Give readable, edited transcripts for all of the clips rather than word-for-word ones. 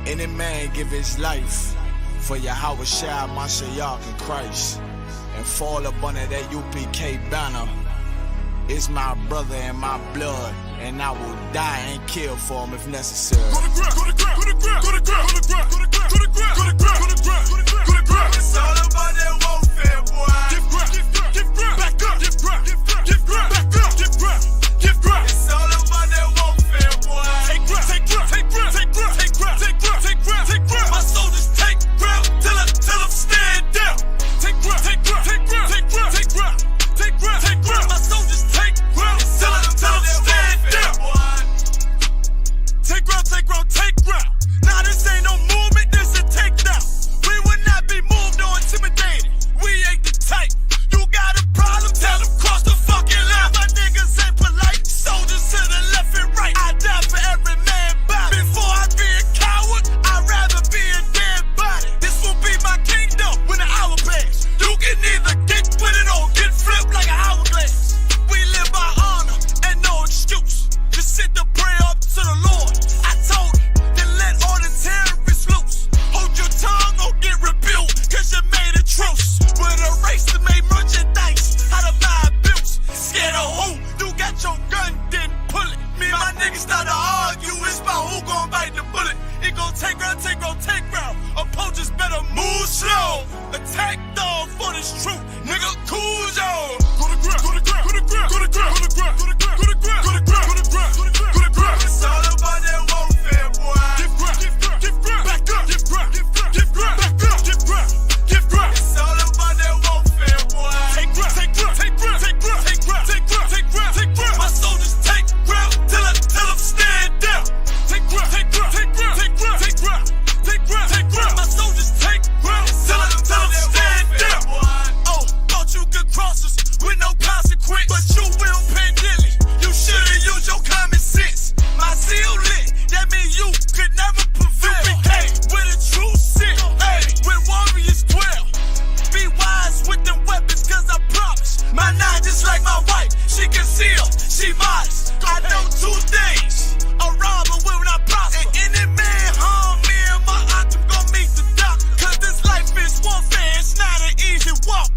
Any man give his life for Yahweh Shai, Mashiach, and Christ, and fall up under that UPK banner. It's my brother and my blood, and I will die and kill for him if necessary. Go to ground, go to ground, go to ground, go to ground, go to ground, go to ground, go to ground, go to ground, go to ground, go to ground. It's all about that warfare, boy. Give ground, give ground, back up, give ground, give ground, back up, give ground, give ground. It's all about that warfare, boy. Take ground, take ground, take ground, take ground, take ground, take ground, take ground, take ground. My soldiers take ground till them stand down. Take ground, take ground, take ground, take ground, take ground, take ground, take ground. My soldiers take ground till them stand down. Take ground, take ground, take ground. Nah, this ain't no movement, this a takedown. We will not be moved or intimidated. We ain't the type. You got a problem, tell them cross the fucking line. My niggas ain't polite. Soldiers to the left and right. I die for every man body. Before I be a coward, I'd rather be a dead body. This will be my kingdom when the hour pass. You can either get with it or get flipped like an hourglass. We live by honor and no excuse. Just sit the prayer up to the Lord. I told him, then let all the terrorists loose. Hold your tongue or get rebuked, cause you made a truce. With a race to make merchandise, how to buy bills. Scared of who? You got your gun, then pull it. Me and my niggas start to argue, it's about who gon' bite the bullet. It gon' take round, take round, take round. Opponents better move slow. Attack dog for this truth, nigga, cool yo. Go to ground, go to ground, go to ground, go to ground, go to ground, go to ground, go to ground, go to ground, go to ground, go to ground, go to ground. It's all about that warfare, boy. Give ground, give ground, back up, give ground, give ground, back up, give ground, give ground. It's all about that warfare, boy. Take ground, take ground, take ground, take ground, take ground, take ground, take ground, take ground. My soldiers take ground till them stand down. Take ground, take ground, take ground, take ground, take ground, take ground, take ground. My soldiers take ground till them stand down. Oh, thought you could cross us with no consequence, but you will pay dearly. You should've used your common sense. My zeal lit, that means you could never prevail. Hey, with a true sin, hey, with warriors dwell. Be wise with them weapons, cause I promise. My nine just like my wife, she concealed, she modest. I know 2 things, a robber will not prosper. And any man harm me and my aunt, I'm gon' meet the doctor. Cause this life is warfare, it's not an easy walk.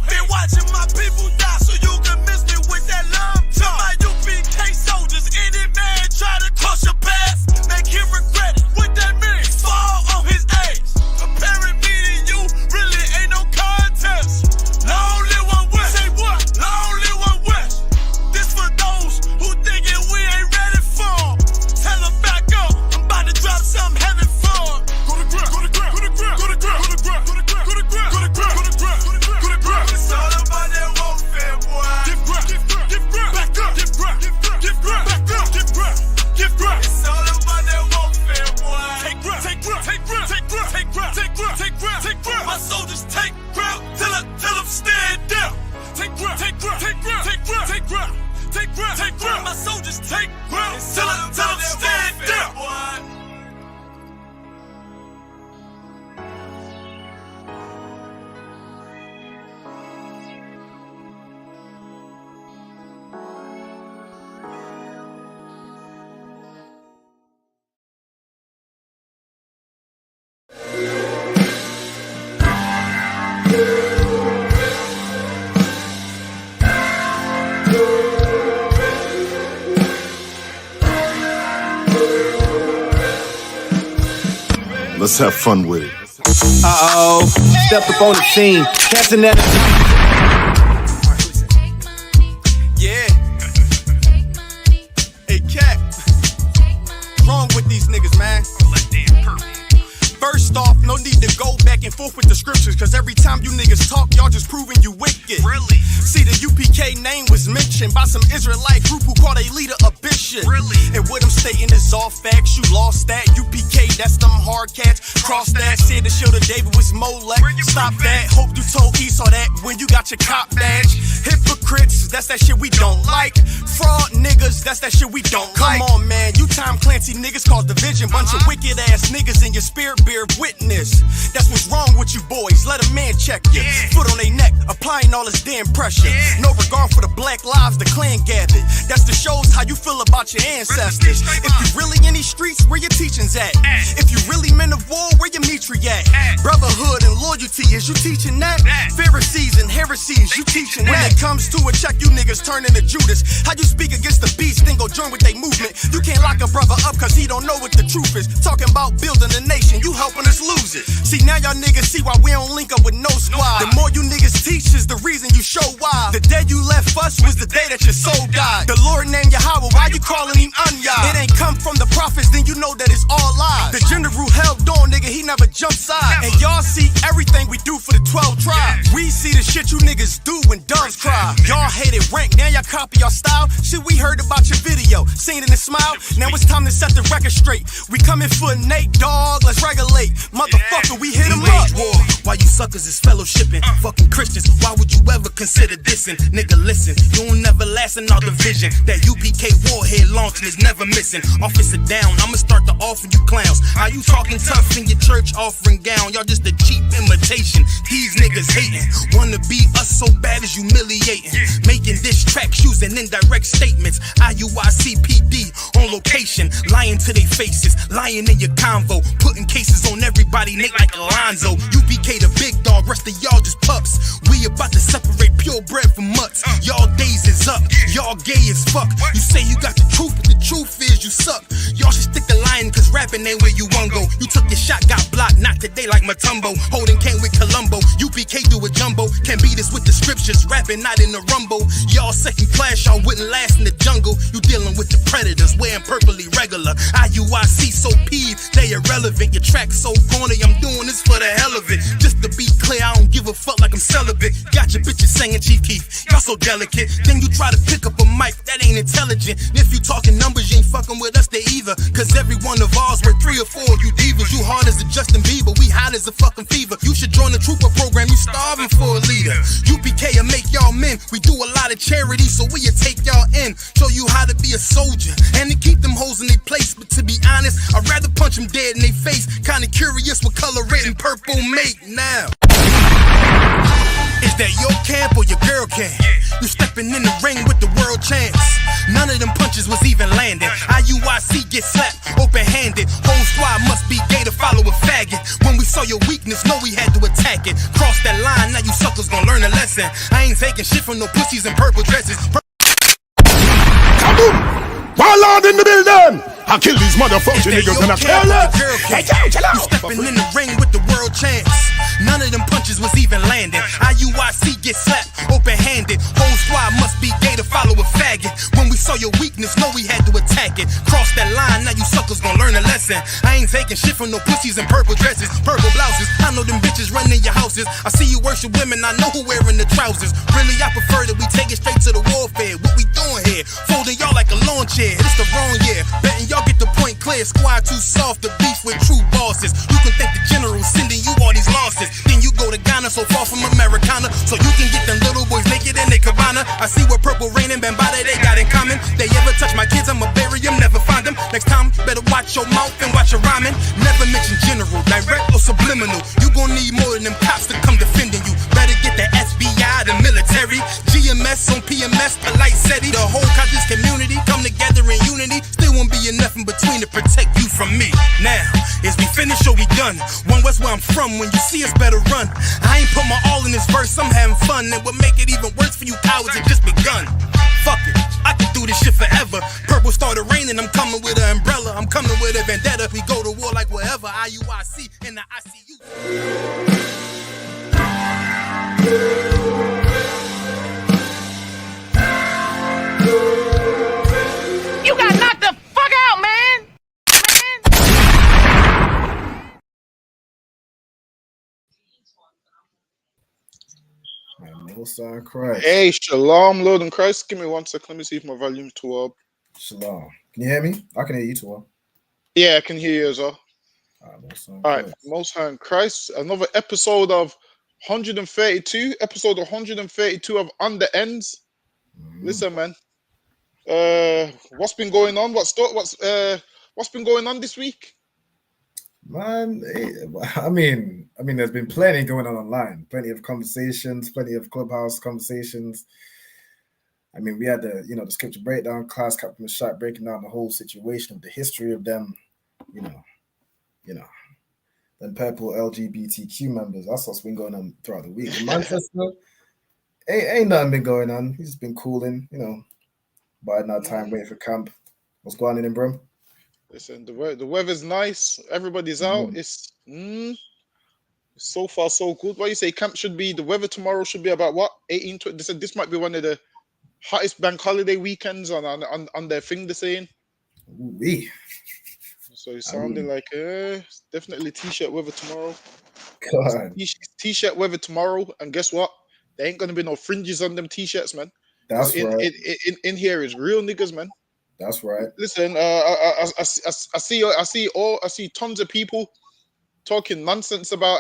Been watching my people die, so you can miss me with that love talk. My UPK soldiers, any man try to cross your path, make him regret it. What that means? Fall on his ass. Comparing me to you really ain't no contest. Long live one West. Say what? Long live one West. This for those who thinking we ain't ready for. Tell them back up. I'm about to drop something heavy for. Go to ground, go to ground, go to ground, go to ground, go to ground, go to ground, go to ground, go to ground, go to ground, go to ground, go to ground. It's all about that warfare, boy. Give ground, give ground, back up, give ground, give ground, back up, give ground, give ground. It's all about that warfare, boy. Take ground, take ground, take ground, take ground, take ground, take ground, take ground, take ground. My soldiers take ground till them stand down. Take ground, take ground, take ground, take ground, take ground, take ground, take ground. My soldiers take ground till them stand down. Let's have fun with it. Uh-oh, stepped up on the scene, catching that. Yeah. Hey, Cat. What's wrong with these niggas, man? First off, no need to go back and forth with the scriptures, cause every time you niggas talk, y'all just proving you wicked. Really? See, the UPK name was mentioned by some Israelite group who called a leader a bishop. Really? And what I'm stating is all facts, you lost that. UPK, that's them hard cats. Cross that, said the shield of David was Molech. Stop that, hope you told Esau that when you got your cop badge. Hypocrites, that's that shit we don't like. fraud niggas, that's that shit we don't like. Come on, man, you Tom Clancy niggas cause division. Bunch of wicked ass niggas in your spirit bear witness. That's what's wrong with you boys, let a man check you. Foot on they neck, applying all this damn pressure. No regard for the black lives the clan gathered. That's the shows how you feel about your ancestors. If you really in these streets, where your teachings at? If you really men of war, where your mitri at? Brotherhood and loyalty, is you teaching that? Pharisees and heresies, you teaching that? When it comes to a check, you niggas turn into Judas. How you speak against the beast, then go join with they movement? You can't lock a brother up cause he don't know what the truth is. Talking about building a nation, you helping us lose it. See, now y'all niggas see why we don't link up with no squad. The more you niggas teach is the reason you show why. The day you left us was the day that your soul died. The Lord named Yahweh, why you calling him Unyah? It ain't come from the prophets, then you know that it's all lies. The general held on, nigga, he never jumped side. And y'all see everything we do for the 12 tribes. We see the shit you niggas do when doves cry. Y'all hated rank, now y'all copy our style. Shit, we heard about your video, seen it and smile. Now it's time to set the record straight. We coming for Nate, dog, let's regulate. Motherfucker, we hit him up. War, why you suckers is fellowshipping? Fucking Christians, why would you ever consider dissing? Nigga, listen, you don't never last in our division. That UPK warhead launching is never missing. Officer down, I'ma start to offer you clowns. How you talking tough in your church offering gown? Y'all just a cheap imitation. These niggas hating, wanna be us so bad as humiliating. Making diss tracks using indirect statements. IUICPD on location, lying to their faces, lying in your convo, putting cases on everybody, Nate like Alonzo. UPK the big dog, rest of y'all just pups. We about to separate purebred from mutts. Y'all days is up, y'all gay as fuck. You say you got the truth, but the truth is you suck. Y'all should stick to lying, cause rapping ain't where you wanna go. You took your shot, got blocked, not today like Matumbo. Holding came with Columbo, UPK do a jumbo. Can't beat us with the scriptures, rapping not in the rumble. Y'all second class, y'all wouldn't last in the jungle. You dealing with the predators, wearing purpley regular. IUIC so peeved, they irrelevant. Your track so corny, I'm doing this for the hell of it. Just to be clear, I don't give a fuck like I'm celibate. Got your bitches singing Chief Keef, y'all so delicate. Then you try to pick up a mic, that ain't intelligent. And if you talking numbers, you ain't fucking with us, they either. Cause every one of ours worth 3 or 4, you divas. You hard as a Justin Bieber, we hot as a fucking fever. You should join the trooper program, you starving for a leader. UPK will make y'all men, we do a lot of charity, so we'll take y'all in. Show you how to be a soldier, and to keep them hoes in their place. But to be honest, I'd rather punch them dead in their face. Kinda curious what color red and purple make now. Is that your camp or your girl camp? You stepping in the ring with the world champs. None of them punches was even landing. IUIC get slapped open-handed. Whole squad must be gay to follow a faggot. When we saw your weakness, know we had to attack it. Cross that line, now you suckers gon' learn a lesson. I ain't taking shit from no pussies in purple dresses. Kaboom! Warlord in the building! I kill these motherfucking niggas and I kill them! Hey, chill out! You stepping in the ring with the world champs. None of them punches was even landing. IUIC get slapped open-handed. Whole squad must be gay to follow a faggot. When we saw your weakness, know we had to attack it. Cross that line, now you suckers gon' learn a lesson. I ain't taking shit from no pussies in purple dresses, purple blouses. I know them bitches running your houses. I see you worship women, I know who wearing the trousers. Really, I prefer that we take it straight to the warfare. What we doing here? Folding y'all like a lawn chair. It's the wrong year. Betting y'all get the point clear. Squad too soft to beef with true bosses. You can thank the general sending you all these losses. Then you go to Ghana, so far from Americana, so you can get them little boys naked in their cabana. I see what Purple Rain and Bambada they got in common. They ever touch my kids, I'ma bury them, never find them. Next time, better watch your mouth and watch your rhyming. Never mention general, direct or subliminal. You gon' need more than them cops to come defending you. Better get the FBI, the military, GMS on PMS, polite SETI. The whole conscious community come together in unity. Still won't be enough in between to protect you from me. Now, is we finished or we done? One West where I'm from, when you see us better run. I ain't put my all in this verse, I'm having fun. And what make it even worse for you cowards, it just begun. Fuck it, I can do this shit forever. Purple started raining, I'm coming with an umbrella. I'm coming with a vendetta. We go to war like wherever. IUIC in the ICU. You got knocked the fuck out, man! Most High Christ. Hey, shalom, Lord in Christ. Give me 1 sec. Let me see if my volume's too up. Shalom. Can you hear me? I can hear you too well. Yeah, I can hear you as well. All right, Most High in Christ. Another episode of 132. Episode 132 of Under Endz. Listen, man. What's been going on? What's been going on this week? Man, I mean, there's been plenty going on online, plenty of conversations, plenty of clubhouse conversations. I mean, we had the scripture breakdown class, Captain Mashak breaking down the whole situation of the history of them, you know, them purple LGBTQ members. That's what's been going on throughout the week. In Manchester, ain't nothing been going on. He's just been cooling, biding our time, waiting for camp. What's going on in bro? Listen, the weather's nice. Everybody's out. It's so far so good. What you say? Camp should be the weather tomorrow should be about what 18. 20, they said this might be one of the hottest bank holiday weekends on their thing. They're saying. Ooh-wee. So it sounded like definitely t-shirt weather tomorrow. God. T-shirt weather tomorrow, and guess what? There ain't gonna be no fringes on them t-shirts, man. That's right. In here is real niggas, man. That's right. Listen, I see tons of people talking nonsense about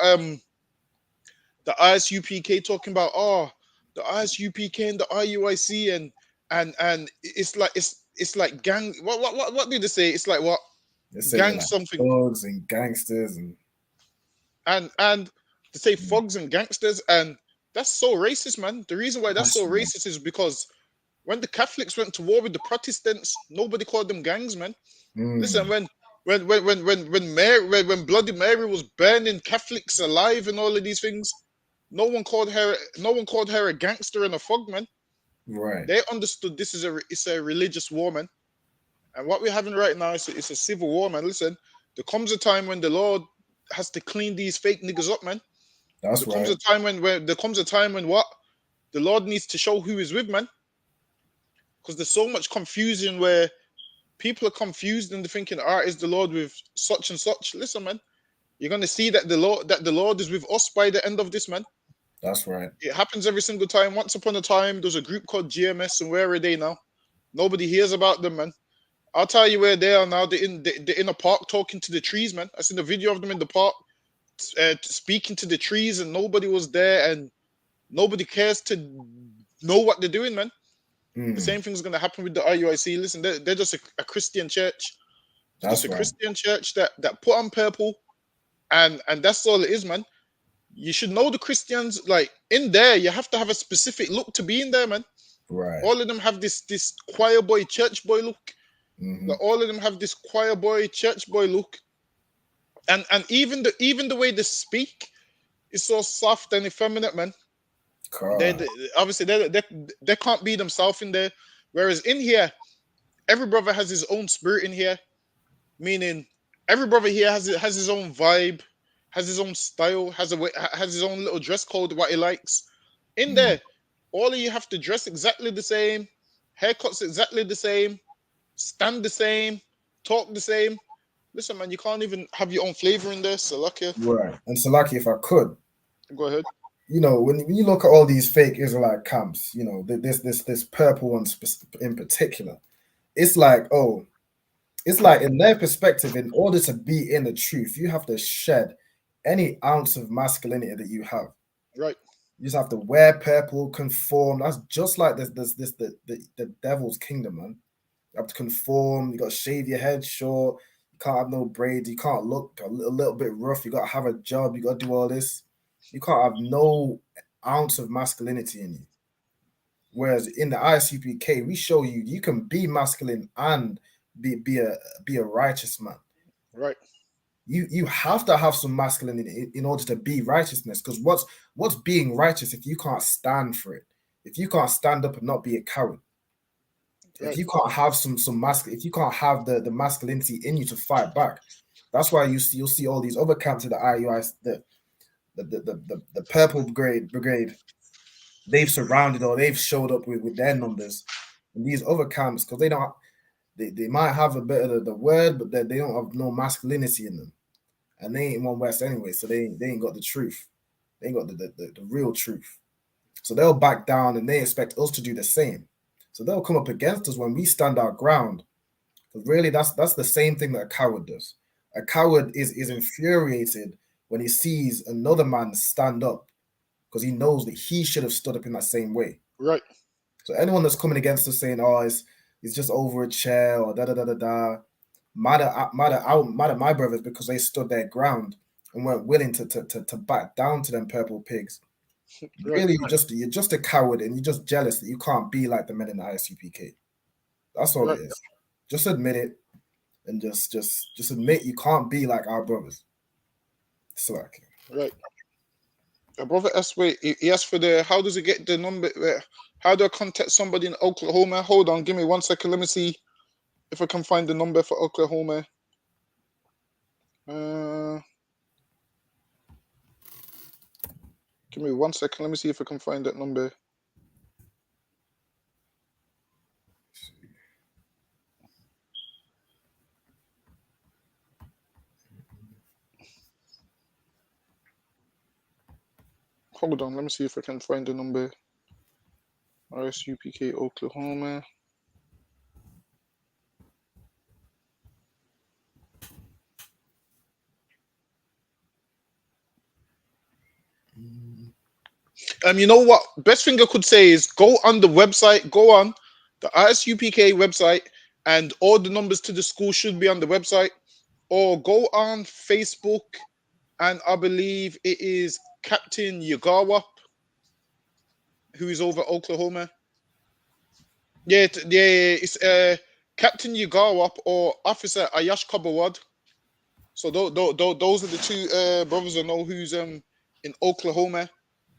the ISUPK talking about the ISUPK and the IUIC and it's like gang. What did they say? It's like what? Gang like something. thugs and gangsters and to say thugs and gangsters, and that's so racist, man. The reason why that's so racist is because when the Catholics went to war with the Protestants, nobody called them gangs, man. Listen, when Bloody Mary was burning Catholics alive and all of these things, no one called her a gangster and a thug, man. Right. They understood this is a religious war, man. And what we're having right now is a civil war, man. Listen, there comes a time when the Lord has to clean these fake niggas up, man. There comes a time when what? The Lord needs to show who he's with, man. Because there's so much confusion where people are confused and they're thinking, is the Lord with such and such? Listen, man, you're gonna see that the Lord is with us by the end of this, man. That's right. It happens every single time. Once upon a time, there was a group called GMS, and where are they now? Nobody hears about them, man. I'll tell you where they are now. They're in a park talking to the trees, man. I seen a video of them in the park speaking to the trees, and nobody was there, and nobody cares to know what they're doing, man. The same thing's going to happen with the IUIC. Listen, they're just a Christian church. That's just a Christian church that put on purple, and that's all it is, man. You should know the Christians. Like in there, you have to have a specific look to be in there, man. Right. All of them have this choir boy, church boy look. Like all of them have this choir boy, church boy look. And even the way they speak is so soft and effeminate, man. Obviously they can't be themselves in there. Whereas in here, every brother has his own spirit in here. Meaning every brother here has his own vibe, has his own style, has his own little dress code, what he likes. In there, all of you have to dress exactly the same, haircuts exactly the same, stand the same, talk the same. Listen, man, you can't even have your own flavor in there. Salaki. Right. And Salaki, if I could. Go ahead. When you look at all these fake Israelite camps, this purple one in particular, it's like in their perspective, in order to be in the truth, you have to shed any ounce of masculinity that you have. Right. You just have to wear purple, conform. That's just like the devil's kingdom, man. You have to conform. You got to shave your head short. You can't have no braids. You can't look a little bit rough. You got to have a job. You got to do all this. You can't have no ounce of masculinity in you. Whereas in the ISUPK, we show you can be masculine and be a righteous man. Right. You have to have some masculinity in order to be righteousness. Because what's being righteous if you can't stand for it? If you can't stand up and not be a coward? Right. If you can't have some if you can't have the masculinity in you to fight back, that's why you'll see all these other camps of the IUIs, the purple brigade, they've surrounded or they've showed up with their numbers. And these other camps, because they might have a bit of the word, but they don't have no masculinity in them. And they ain't One West anyway, so they ain't got the truth. They ain't got the real truth. So they'll back down and they expect us to do the same. So they'll come up against us when we stand our ground. Because really, that's the same thing that a coward does. A coward is infuriated when he sees another man stand up because he knows that he should have stood up in that same way. Right. So anyone that's coming against us saying, He's just over a chair or da da da da da. Mad at my brothers because they stood their ground and weren't willing to back down to them purple pigs. Right. Really, you're just a coward and you're just jealous that you can't be like the men in the ISUPK. That's all Right. it is. Just admit it and just admit you can't be like our brothers. It's like Right. A brother asked, wait, he asked for the, how does it get the number? How do I contact somebody in Oklahoma? Hold on, give me 1 second. Let me see if I can find the number for Oklahoma. Give me 1 second. Let me see if I can find that number. Hold on, let me see if I can find the number. ISUPK Oklahoma. You know what? Best thing I could say is go on the website, go on the ISUPK website, and all the numbers to the school should be on the website. Or go on Facebook, and I believe it is Captain Yagawa, who is over Oklahoma. Yeah, it's Captain Yagawa or Officer Ayash Kabawad. So those are the two brothers I know who's in Oklahoma.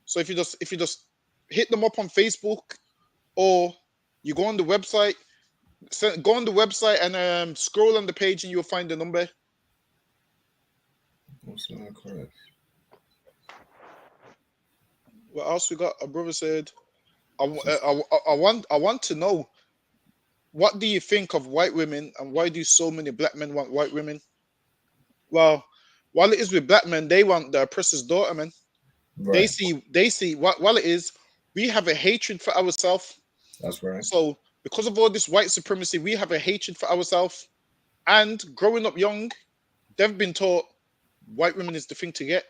So if you just hit them up on Facebook, or you go on the website, go on the website and scroll on the page and you'll find the number. what's that correct? What else we got? A brother said, I want to know, what do you think of white women and why do so many black men want white women? Well, while it is with black men, they want the oppressor's daughter, man. Right. They see while it is, we have a hatred for ourselves. That's right. So because of all this white supremacy, we have a hatred for ourselves. And growing up young, they've been taught white women is the thing to get.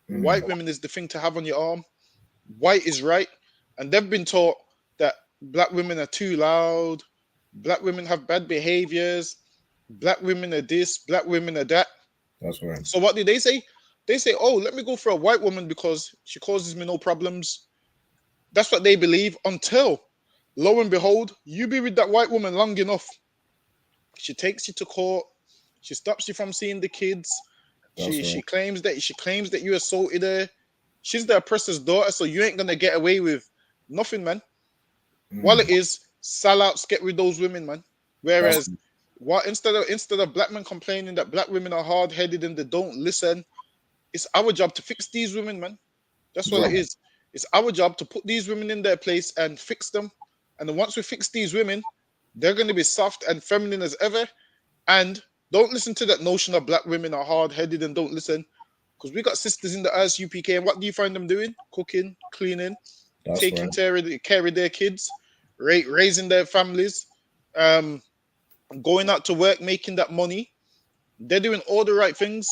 White women is the thing to have on your arm. White is right. And they've been taught that black women are too loud. Black women have bad behaviors. Black women are this. Black women are that. That's right. So what do they say? They say, oh, let me go for a white woman because she causes me no problems. That's what they believe until, lo and behold, you be with that white woman long enough. She takes you to court. She stops you from seeing the kids. She claims that you assaulted her. She's the oppressor's daughter, so you ain't gonna get away with nothing, man. While it is, sellouts get with those women, man. Whereas, what instead of black men complaining that black women are hard-headed and they don't listen, it's our job to fix these women, man. That's what it is. It's our job to put these women in their place and fix them. And then once we fix these women, they're going to be soft and feminine as ever. And don't listen to that notion of black women are hard-headed and don't listen. Because we got sisters in the ISUPK, and what do you find them doing? Cooking, cleaning, taking care of their kids, raising their families, going out to work, making that money. They're doing all the right things.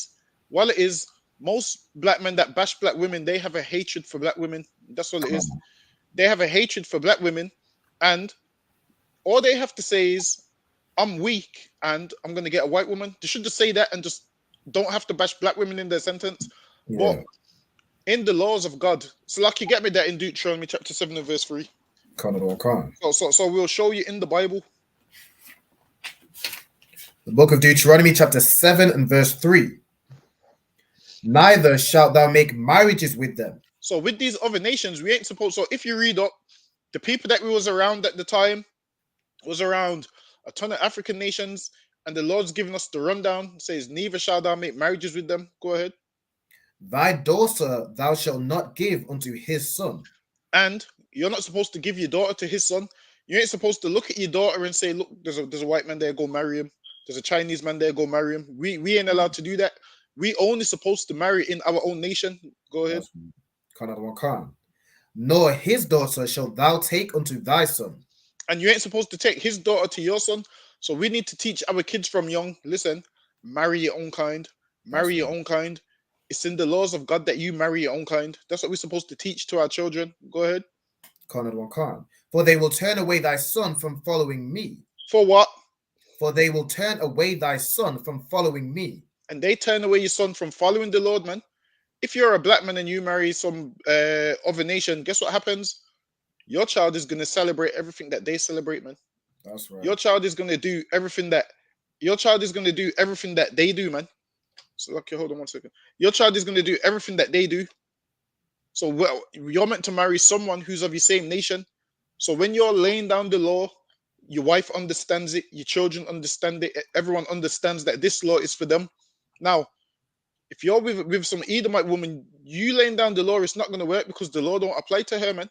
While it is, most black men that bash black women, they have a hatred for black women. That's all it is. They have a hatred for black women, and all they have to say is, I'm weak and I'm going to get a white woman. They should just say that and just don't have to bash black women in their sentence. But in the laws of God, so like you get me that in Deuteronomy chapter 7 and verse 3. So we'll show you in the Bible. The book of Deuteronomy chapter 7 and verse 3. Neither shalt thou make marriages with them. So with these other nations, we ain't supposed. So if you read up, the people that we was around at the time was around a ton of African nations, and the Lord's giving us the rundown. It says, neither shalt thou make marriages with them. Go ahead. Thy daughter thou shalt not give unto his son. And you're not supposed to give your daughter to his son. You ain't supposed to look at your daughter and say, look, there's a white man there, go marry him. There's a Chinese man there, go marry him. We ain't allowed to do that. We only supposed to marry in our own nation. Go ahead. Nor his daughter shalt thou take unto thy son. And you ain't supposed to take his daughter to your son. So we need to teach our kids from young. Listen, marry your own kind. Marry your own kind. It's in the laws of God that you marry your own kind. That's what we're supposed to teach to our children. Go ahead. For they will turn away thy son from following me. For what? For they will turn away thy son from following me. And they turn away your son from following the Lord, man. If you're a black man and you marry some other nation, guess what happens? Your child is going to celebrate everything that they celebrate, man. That's right. Your child is going to do everything that they do, man. So, okay, hold on 1 second. Your child is going to do everything that they do. So, well, you're meant to marry someone who's of your same nation. So, when you're laying down the law, your wife understands it, your children understand it, everyone understands that this law is for them. Now, if you're with some Edomite woman, you laying down the law, it's not going to work because the law don't apply to her, man.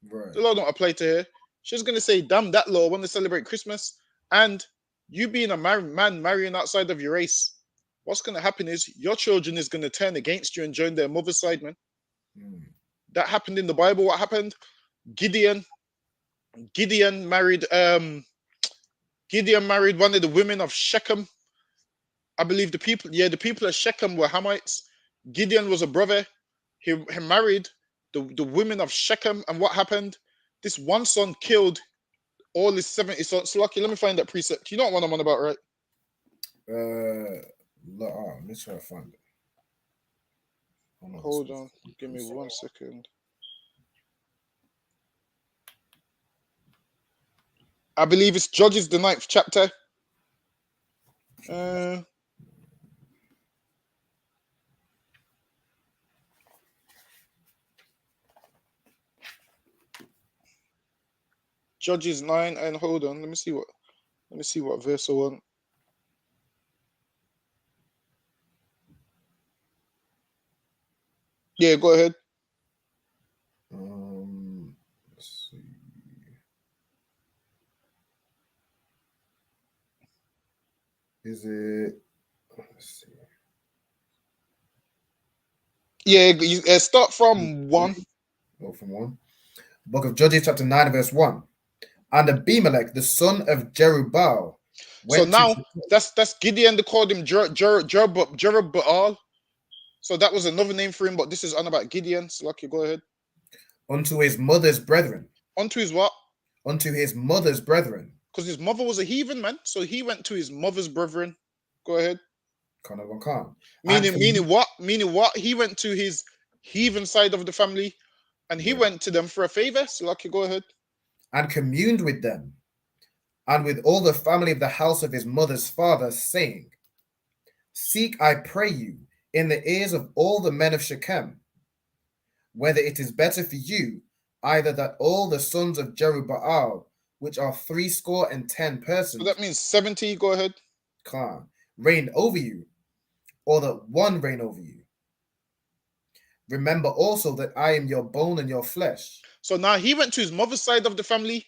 Right. The law don't apply to her. She's going to say, damn, that law, I want to celebrate Christmas. And you being a man marrying outside of your race, what's going to happen is your children is going to turn against you and join their mother's side, man. That happened in the Bible. What happened? Gideon married one of the women of Shechem. I believe the people of Shechem were Hamites. Gideon was a brother. He married the women of Shechem, and what happened? This one son killed all his 70 sons. So lucky, let me find that precept. You know what I'm on about, right? Let me try to find it. Hold on, give me 1 second. I believe it's Judges, the 9th chapter. Judges 9, and hold on, let me see what verse I want. Yeah, go ahead. Let's see. Is it? Let's see. Yeah, you start from 1. Go from 1. Book of Judges, chapter 9, verse 1. And Abimelech, the son of Jerubbaal. So now that's Gideon. They called him Jerubbaal. So that was another name for him, but this is on about Gideon. So lucky, go ahead. Unto his mother's brethren. Unto his what? Unto his mother's brethren. Because his mother was a heathen, man. So he went to his mother's brethren. Go ahead. Meaning what? Meaning what? He went to his heathen side of the family, and he went to them for a favor. So lucky, go ahead. And communed with them, and with all the family of the house of his mother's father, saying, Seek, I pray you, in the ears of all the men of Shechem, whether it is better for you, either that all the sons of Jerubbaal, which are 70 persons. So that means 70, go ahead. Reign over you, or that one reign over you. Remember also that I am your bone and your flesh. So now he went to his mother's side of the family,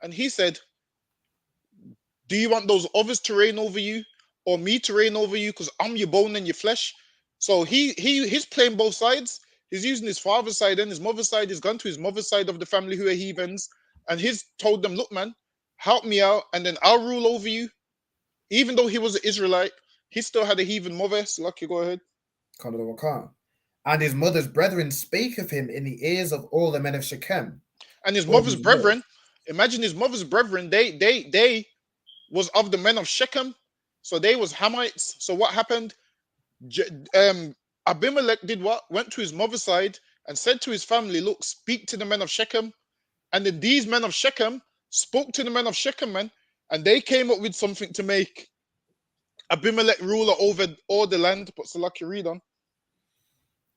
and he said, do you want those others to reign over you, or me to reign over you, because I'm your bone and your flesh? So he's playing both sides. He's using his father's side and his mother's side. He's gone to his mother's side of the family who are heathens, and he's told them, look, man, help me out, and then I'll rule over you. Even though he was an Israelite, he still had a heathen mother. So lucky, go ahead. And his mother's brethren spake of him in the ears of all the men of Shechem. And his mother's brethren, imagine his mother's brethren, they was of the men of Shechem. So they was Hamites. So what happened? Abimelech did what? Went to his mother's side and said to his family, look, speak to the men of Shechem. And then these men of Shechem spoke to the men of Shechem, man. And they came up with something to make Abimelech ruler over all the land. But so lucky, read on.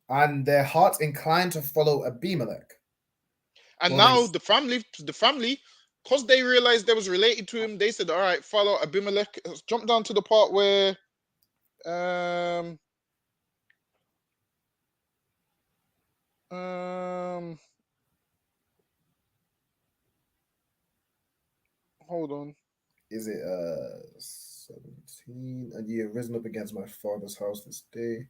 And their hearts inclined to follow Abimelech. And now the family, because they realized they was related to him, they said, all right, follow Abimelech. Let's jump down to the part where hold on. Is it 17? And ye have risen up against my father's house this day.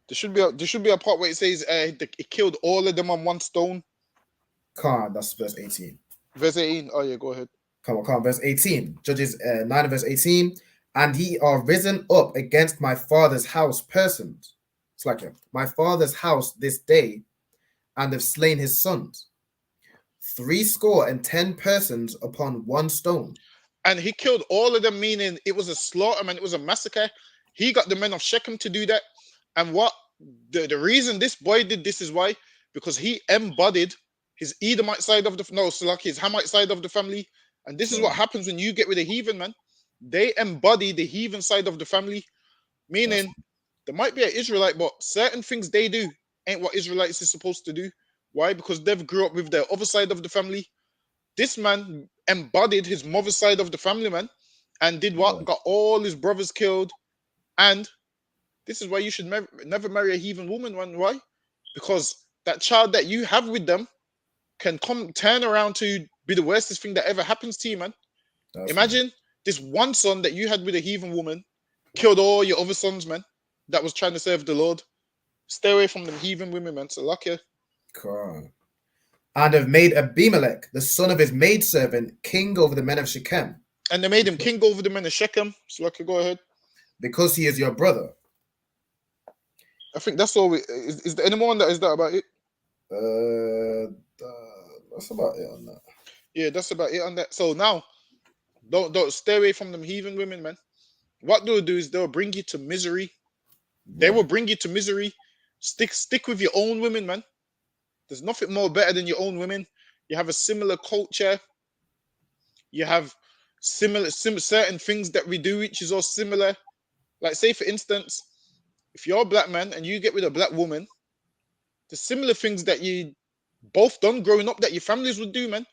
There should be a part where it says it killed all of them on one stone. That's verse 18. Verse 18. Oh yeah, go ahead. Verse 18. Judges 9 verse 18. And ye are risen up against my father's house persons. It's like my father's house this day, and have slain his sons. 70 persons upon one stone. and he killed all of them, meaning it was a slaughter, man. It was a massacre. He got the men of Shechem to do that. And what the reason this boy did this is why? Because he embodied his Edomite side of his Hamite side of the family. And this is what happens when you get with a heathen, man. They embody the heathen side of the family, meaning there might be an Israelite, but certain things they do ain't what Israelites is supposed to do. Why? Because they've grew up with their other side of the family. This man embodied his mother's side of the family, man, and did what? Got all his brothers killed. And this is why you should never marry a heathen woman, man. Why? Because that child that you have with them can turn around to be the worstest thing that ever happens to you, man. Imagine this one son that you had with a heathen woman killed all your other sons, man, that was trying to serve the Lord. Stay away from them heathen women, man. So lucky. Cool. And have made Abimelech, the son of his maidservant, king over the men of Shechem. And they made him king over the men of Shechem. So lucky, go ahead. Because he is your brother. I think that's all. Is there any more on that? Is that about it? That's about it on that. Yeah, that's about it on that. So now, don't stay away from them heathen women, man. What they'll do is they'll bring you to misery. They will bring you to misery. Stick with your own women, man. There's nothing more better than your own women. You have a similar culture. You have similar certain things that we do, which is all similar. Like, say for instance, if you're a black man and you get with a black woman, the similar things that you both done growing up that your families would do, man.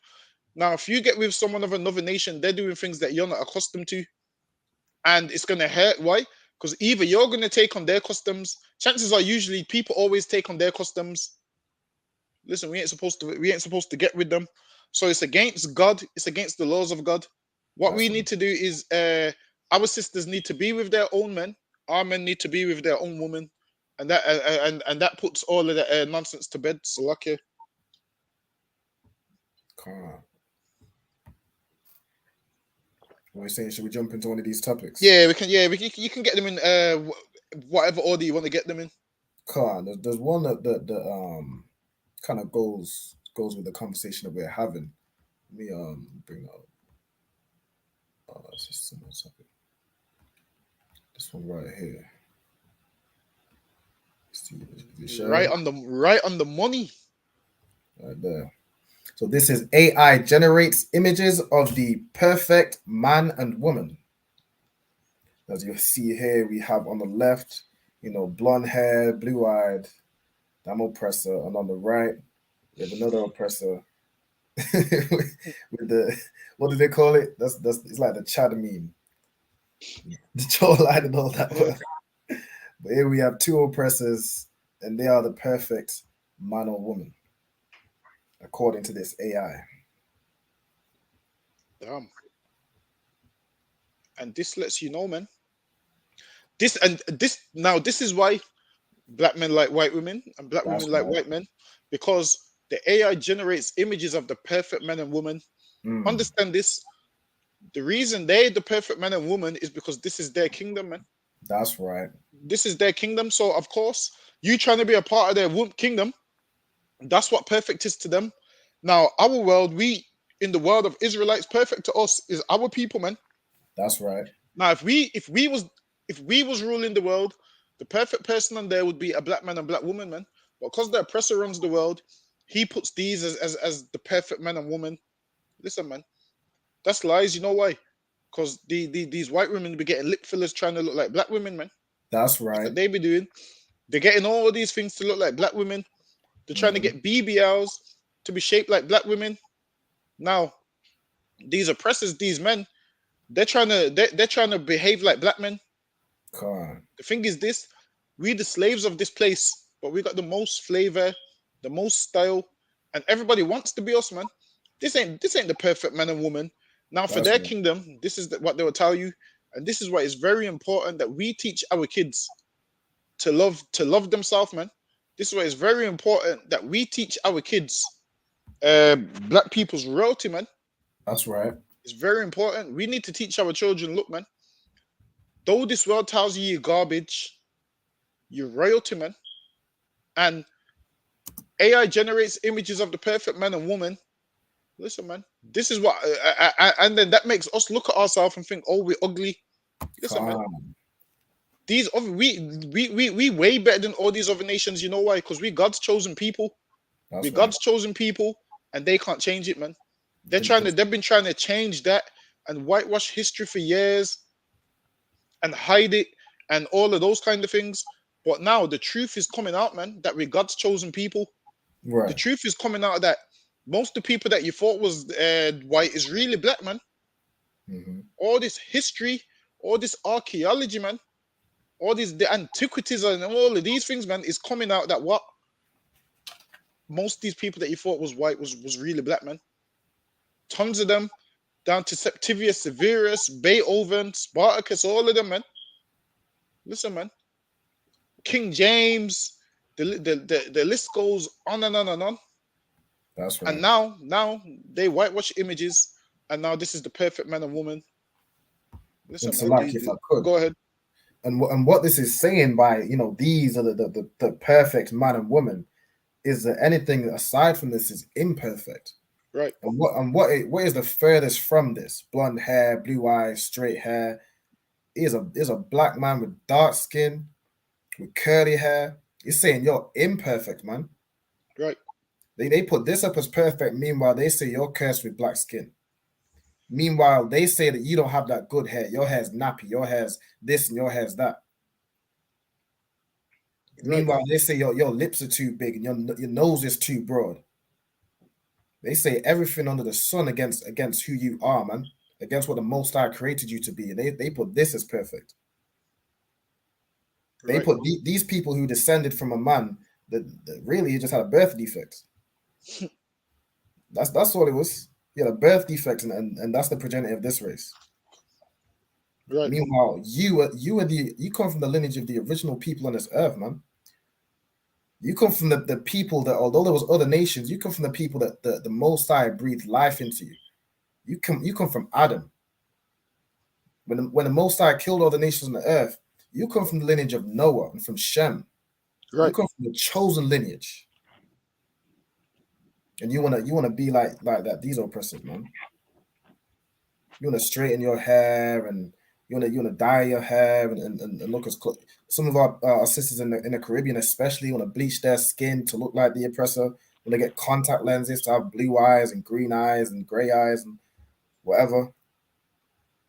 Now, if you get with someone of another nation, they're doing things that you're not accustomed to, and it's gonna hurt. Why? Because either you're gonna take on their customs. Chances are usually people always take on their customs. Listen, we ain't supposed to get with them. So it's against God. It's against the laws of God. What we need to do is our sisters need to be with their own men. Our men need to be with their own woman, and that puts all of that nonsense to bed. So lucky. Calm. What are you saying? Should we jump into one of these topics? Yeah, we can. Yeah, you can get them in whatever order you want to get them in. Calm. There's one that kind of goes with the conversation that we're having. Let me bring up. It's just similar topic. This one right here. Right on the money. Right there. So this is AI generates images of the perfect man and woman. As you see here, we have on the left, blonde hair, blue-eyed, damn oppressor, and on the right, we have another oppressor with the, what do they call it? That's it's like the Chad meme, the jawline and all that. But here we have two oppressors, and they are the perfect man or woman, according to this AI. Damn. And this lets you know, man. This is why black men like white women and black women like white men, because the AI generates images of the perfect man and woman. Understand this. The reason they're the perfect man and woman is because this is their kingdom, man. That's right. This is their kingdom. So, of course, you trying to be a part of their kingdom, that's what perfect is to them. Now, our world, in the world of Israelites, perfect to us is our people, man. That's right. Now, if we was ruling the world, the perfect person on there would be a black man and black woman, man. But because the oppressor runs the world, he puts these as the perfect man and woman. Listen, man, that's lies. You know why? Because these white women be getting lip fillers trying to look like black women, man. That's right. That's what they be doing. They're getting all these things to look like black women. They're trying to get BBLs to be shaped like black women. Now, these oppressors, these men, they're trying to behave like black men. God. The thing is this: we the slaves of this place, but we got the most flavor, the most style, and everybody wants to be us, man. This ain't the perfect man and woman. Now, for their kingdom, this is what they will tell you, and this is why it's very important that we teach our kids to love themselves, man. This is why it's very important that we teach our kids black people's royalty, man. That's right. It's very important. We need to teach our children, look, man, though this world tells you you're garbage, you're royalty, man. And AI generates images of the perfect man and woman. Listen, man, This is what, and then that makes us look at ourselves and think, oh, we're ugly. Listen, man. These other we way better than all these other nations. You know why? Because we God's chosen people. We God's chosen people, and they can't change it, man. They've been trying to change that and whitewash history for years and hide it and all of those kind of things. But now the truth is coming out, man, that we're God's chosen people. Right. The truth is coming out that most of the people that you thought was white is really black, man. All this history, all this archaeology, man, all the antiquities and all of these things, man, is coming out that what most of these people that you thought was white was really black, man. Tons of them, down to Septimius Severus, Beethoven, Spartacus, all of them, man. Listen, man. King James, the list goes on and on and on. That's right. And now they whitewash images, and now this is the perfect man and woman. Listen, man, like, if I could go ahead. And what this is saying by, you know, these are the perfect man and woman, is that anything aside from this is imperfect. Right. And what is the furthest from this? Blonde hair, blue eyes, straight hair. Is a black man with dark skin, with curly hair. He's saying you're imperfect, man. Right. They put this up as perfect. Meanwhile, they say you're cursed with black skin. Meanwhile, they say that you don't have that good hair. Your hair's nappy. Your hair's this and your hair's that. Right. Meanwhile, they say your lips are too big and your nose is too broad. They say everything under the sun against who you are, man. Against what the Most High created you to be. And they put this as perfect. They put these people who descended from a man that really just had a birth defect. That's all it was. He had a birth defect, and that's the progenitor of this race. Right. Meanwhile, you come from the lineage of the original people on this earth, man. You come from the people that, although there was other nations, you come from the people that the Most High breathed life into you. You come from Adam. When the Most High killed all the nations on the earth, you come from the lineage of Noah and from Shem. Right. You come from the chosen lineage. And you wanna be like that. These are oppressive, man. You wanna straighten your hair and you wanna dye your hair and look as close. Some of our sisters in the Caribbean especially want to bleach their skin to look like the oppressor. When they get contact lenses to have blue eyes and green eyes and gray eyes and whatever.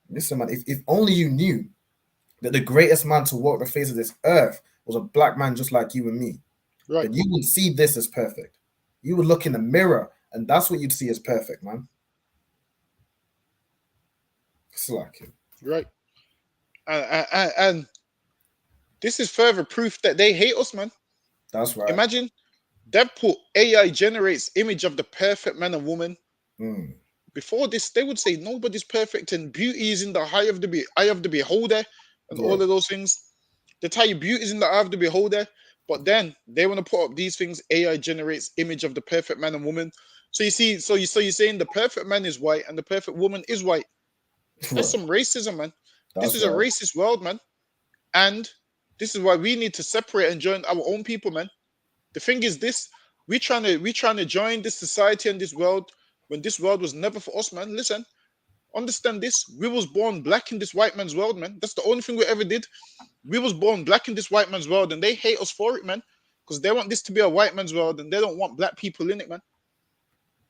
Listen, man, if only you knew that the greatest man to walk the face of this earth was a black man just like you and me, right, then you would see this as perfect. You would look in the mirror, and that's what you'd see as perfect, man. It's like it. Right. And this is further proof that they hate us, man. That's right. Imagine they've put AI generates image of the perfect man and woman. Before this, they would say nobody's perfect and beauty is in the eye of the beholder and all of those things. They tell you beauty is in the eye of the beholder, but then they want to put up these things. AI generates image of the perfect man and woman. So you see, so you're saying the perfect man is white and the perfect woman is white. That's some racism, man. This is a racist world, man. And this is why we need to separate and join our own people, man. The thing is this, we're trying to join this society and this world when this world was never for us, man. Listen, understand this. We was born black in this white man's world, man. That's the only thing we ever did. We was born black in this white man's world, and they hate us for it, man. Because they want this to be a white man's world, and they don't want black people in it, man.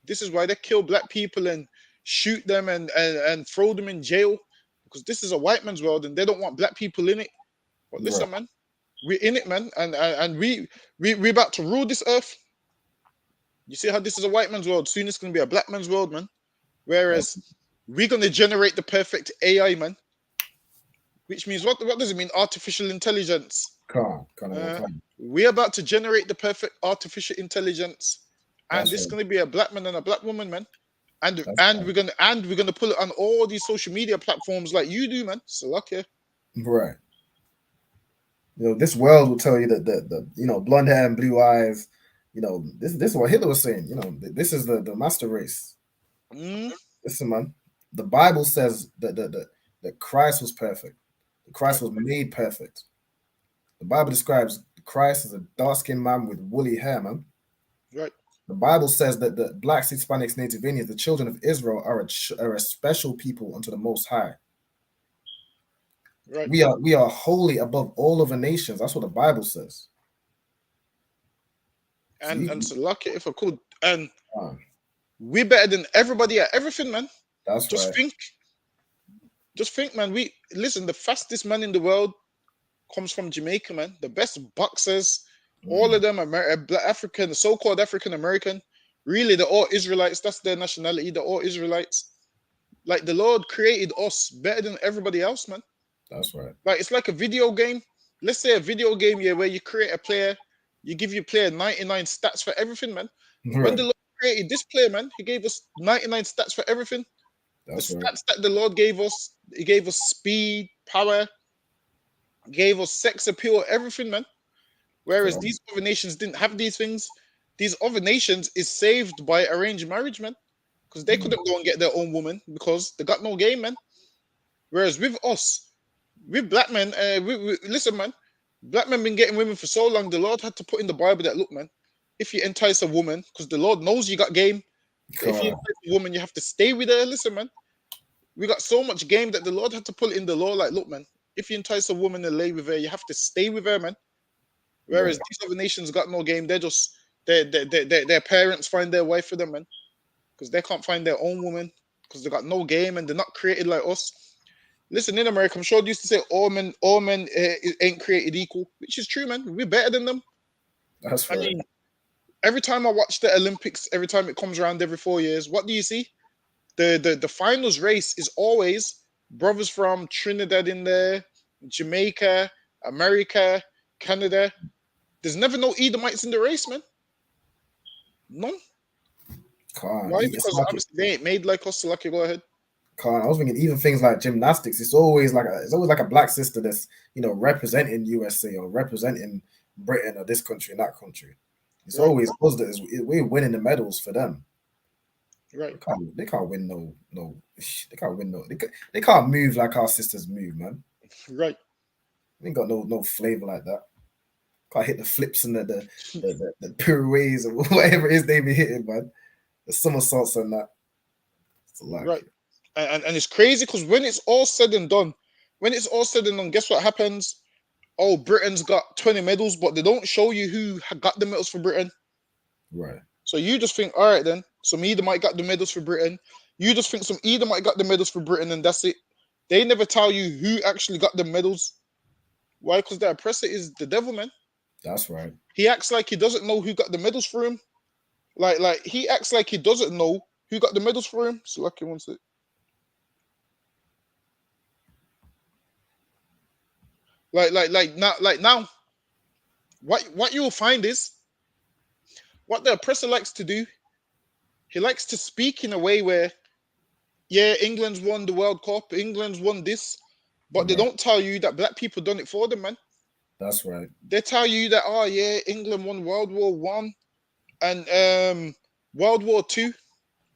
This is why they kill black people and shoot them and throw them in jail. Because this is a white man's world, and they don't want black people in it. But listen, man, we're in it, man, and we about to rule this earth. You see how this is a white man's world? Soon it's gonna be a black man's world, man. Whereas we're gonna generate the perfect AI, man. Which means what does it mean? Artificial intelligence. We're about to generate the perfect artificial intelligence, and this is gonna be a black man and a black woman, man. And we're gonna put it on all these social media platforms like you do, man. So okay. Right. You know, this world will tell you that the blonde hair and blue eyes, this is what Hitler was saying. This is the master race. Listen, man, the Bible says that Christ was perfect. Christ was made perfect. The Bible describes Christ as a dark-skinned man with woolly hair, man. Right. The Bible says that the blacks, Hispanics, Native Indians, the children of Israel are a special people unto the Most High. Right. We are holy above all other nations. That's what the Bible says. And so lucky if I could. And Um, we're better than everybody at everything, man. that's Just right. think, man. We listen. The fastest man in the world comes from Jamaica, man. The best boxers, all of them, Black African, so-called African American. Really, they're all Israelites. That's their nationality. They're all Israelites. Like the Lord created us better than everybody else, man. That's right. Like it's like a video game. Let's say a video game, yeah, where you create a player, you give your player 99 stats for everything, man. Right. When the Lord created this player, man, He gave us 99 stats for everything. That's the right. stats that the Lord gave us, He gave us speed, power, gave us sex appeal, everything, man. Whereas these other nations didn't have these things. These other nations is saved by arranged marriage, man, because they couldn't go and get their own woman because they got no game, man. Whereas with us, with black men, listen, man, black men been getting women for so long. The Lord had to put in the Bible that, look, man, if you entice a woman, because the Lord knows you got game. If you entice a woman, you have to stay with her. Listen, man, we got so much game that the Lord had to put it in the law. Like, look, man, if you entice a woman and lay with her, you have to stay with her, man. Whereas these other nations got no game. They're just their parents find their wife for them, man, because they can't find their own woman because they got no game and they're not created like us. Listen, in America, I'm sure they used to say all men ain't created equal, which is true, man. We're better than them. That's right. I mean, every time I watch the Olympics, every time it comes around every 4 years, what do you see? The finals race is always brothers from Trinidad in there, Jamaica, America, Canada. There's never no Edomites in the race, man. None. Why? Because obviously they ain't made like us. So lucky, go ahead. I was thinking even things like gymnastics. It's always like a black sister that's representing USA or representing Britain or this country and that country. It's always us that we're winning the medals for them. Right. They can't win no. They can't win no. They can't move like our sisters move, man. Right. They ain't got no flavor like that. Can't hit the flips and the pirouettes or whatever it is they be hitting, man. The somersaults and that. Right. And it's crazy because when it's all said and done, guess what happens? Oh, Britain's got 20 medals, but they don't show you who got the medals for Britain. Right. So you just think, all right, then, some Edomite got the medals for Britain. You just think some Edomite got the medals for Britain, and that's it. They never tell you who actually got the medals. Why? Because the oppressor is the devil, man. That's right. He acts like he doesn't know who got the medals for him. Like he acts like he doesn't know who got the medals for him. So lucky wants it. Like now, what you'll find is what the oppressor likes to do. He likes to speak in a way where, yeah, England's won the World Cup, England's won this, but they don't tell you that black people done it for them, man. That's right. They tell you that, oh yeah, England won World War I and World War II,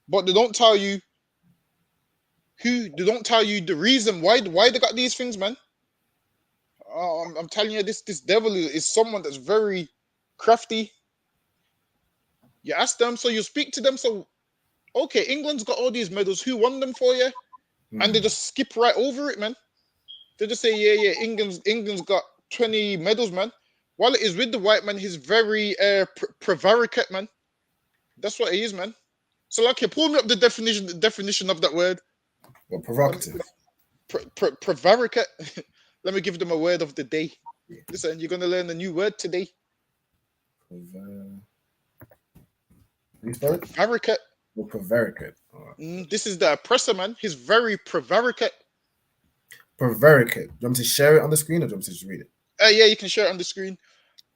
but they don't tell you who. They don't tell you the reason why they got these things, man. I'm telling you, this devil is someone that's very crafty. You ask them, so you speak to them. So, okay, England's got all these medals. Who won them for you? And they just skip right over it, man. They just say, yeah, England's got 20 medals, man. While it is with the white man, he's very prevaricate, man. That's what he is, man. So, like, pull me up the definition of that word. Well, provocative. Prevaricate. Let me give them a word of the day. Listen, you're gonna learn a new word today. Prevaricate. Well, prevaricate. Right. This is the oppressor, man. He's very prevaricate. Prevaricate. Do you want me to share it on the screen or do you want me to just read it? Yeah, you can share it on the screen.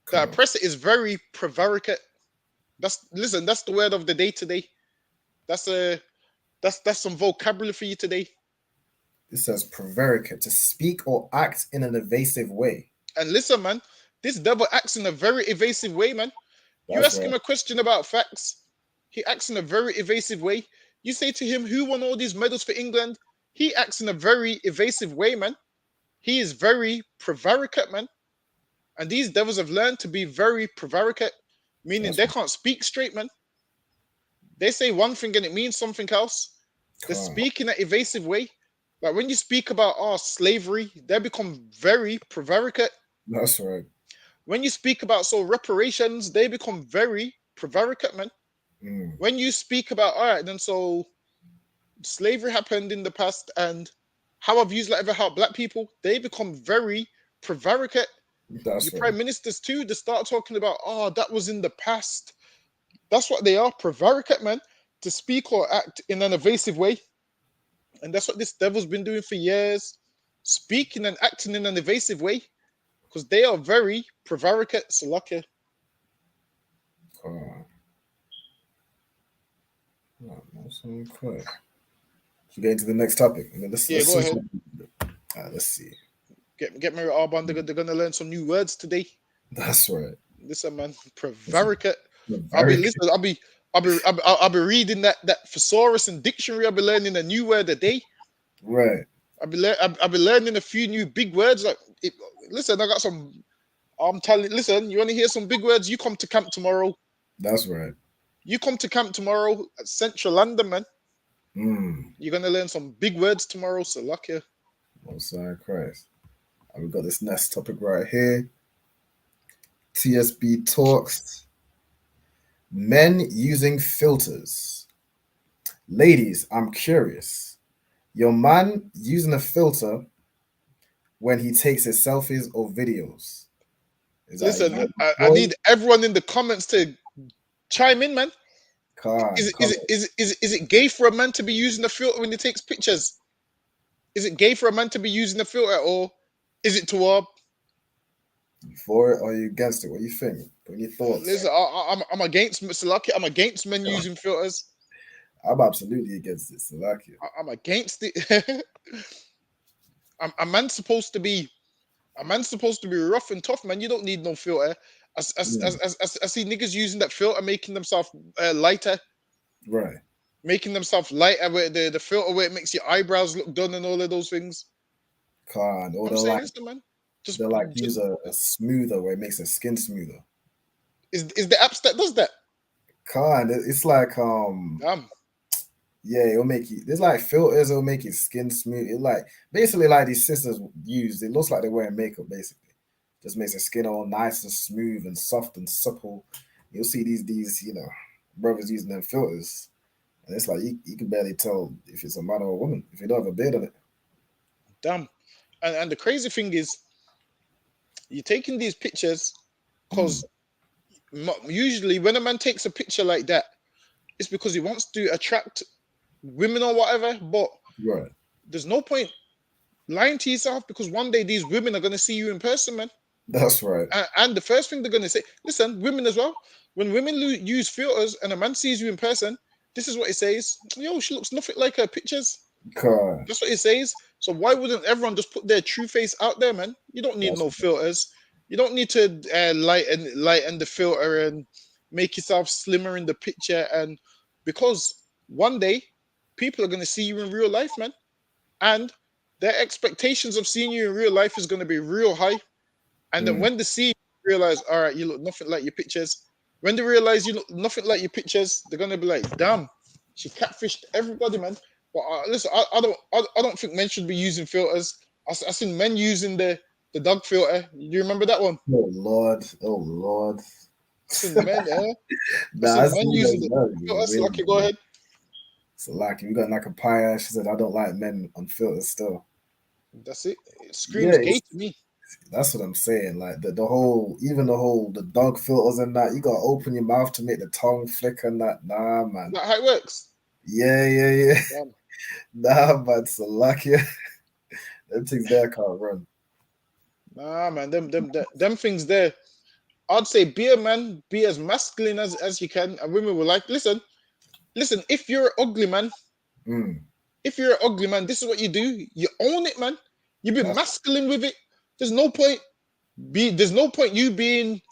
Cool. The oppressor is very prevaricate. That's the word of the day today. That's some vocabulary for you today. It says prevaricate, to speak or act in an evasive way. And listen, man, this devil acts in a very evasive way, man. You ask him a question about facts, he acts in a very evasive way. You say to him, who won all these medals for England? He acts in a very evasive way, man. He is very prevaricate, man. And these devils have learned to be very prevaricate, meaning they can't speak straight, man. They say one thing and it means something else. They speak in an evasive way. Like when you speak about slavery, they become very prevaricate. That's right. When you speak about reparations, they become very prevaricate, man. When you speak about then slavery happened in the past and how have yous ever helped black people, they become very prevaricate. That's Your right. prime ministers too, they start talking about that was in the past. That's what they are, prevaricate, man, to speak or act in an evasive way. And that's what this devil's been doing for years, speaking and acting in an evasive way, because they are very prevaricate. So lucky. That's okay. Should we get into the next topic? I mean, let's Go see ahead. let's see. Get Mary Arbon. They're gonna learn some new words today. That's right. Listen, man, prevaricate. I'll be reading that thesaurus and dictionary. I'll be learning a new word a day. Right. I'll be learning a few new big words. Listen, I got some. I'm telling. Listen, you want to hear some big words? You come to camp tomorrow. That's right. You come to camp tomorrow at Central London, man. You're gonna learn some big words tomorrow. So luck you. Most High Christ. And we've got this next topic right here. TSB talks. Men using filters. Ladies, I'm curious. Your man using a filter when he takes his selfies or videos. Listen, I need everyone in the comments to chime in, man. Is it gay for a man to be using a filter when he takes pictures? Is it gay for a man to be using a filter, or is it toward? For it or you against it? What do you think? What are your thoughts? Listen, I'm against Salaki. I'm against men using filters. I'm absolutely against it, Salaki. I'm against it. A man's supposed to be rough and tough, man. You don't need no filter. I see niggas using that filter, making themselves lighter. Right. Making themselves lighter with the filter where it makes your eyebrows look done and all of those things. Or listen, man. Use a smoother where it makes the skin smoother. Is the apps that does that? It's like yeah, it'll make you. There's like filters. It'll make your skin smooth. It basically like these sisters use. It looks like they're wearing makeup. Basically, just makes the skin all nice and smooth and soft and supple. You'll see these brothers using them filters, and it's like you can barely tell if it's a man or a woman if you don't have a beard on it. Damn, and the crazy thing is, you're taking these pictures because usually when a man takes a picture like that, it's because he wants to attract women or whatever, but there's no point lying to yourself because one day these women are going to see you in person, man. That's right. And the first thing they're going to say, listen, women as well, when women use filters and a man sees you in person, this is what it says. Yo, she looks nothing like her pictures. That's what it says. So why wouldn't everyone just put their true face out there, man? You don't need no filters. You don't need to lighten the filter and make yourself slimmer in the picture. And because one day people are going to see you in real life, man, and their expectations of seeing you in real life is going to be real high. And then when they see you, realize, all right, you look nothing like your pictures. When they realize you look nothing like your pictures, they're going to be like, damn, she catfished everybody, man. But listen, I don't think men should be using filters. I seen men using the dog filter. Do you remember that one? Oh Lord. Seen men, men using the filters. Lucky, go ahead. So Lucky, we got Nakapaya. She said, I don't like men on filters still. That's it. It screams gay to me. That's what I'm saying. Like the dog filters and that, you gotta open your mouth to make the tongue flicker and that. Nah, man. That's how it works. Yeah. Nah, man, so lucky. Them things there can't run. Nah, man, them things there. I'd say be as masculine as you can, and women will like. Listen. If you're an ugly man, this is what you do. You own it, man. You be masculine with it. There's no point you being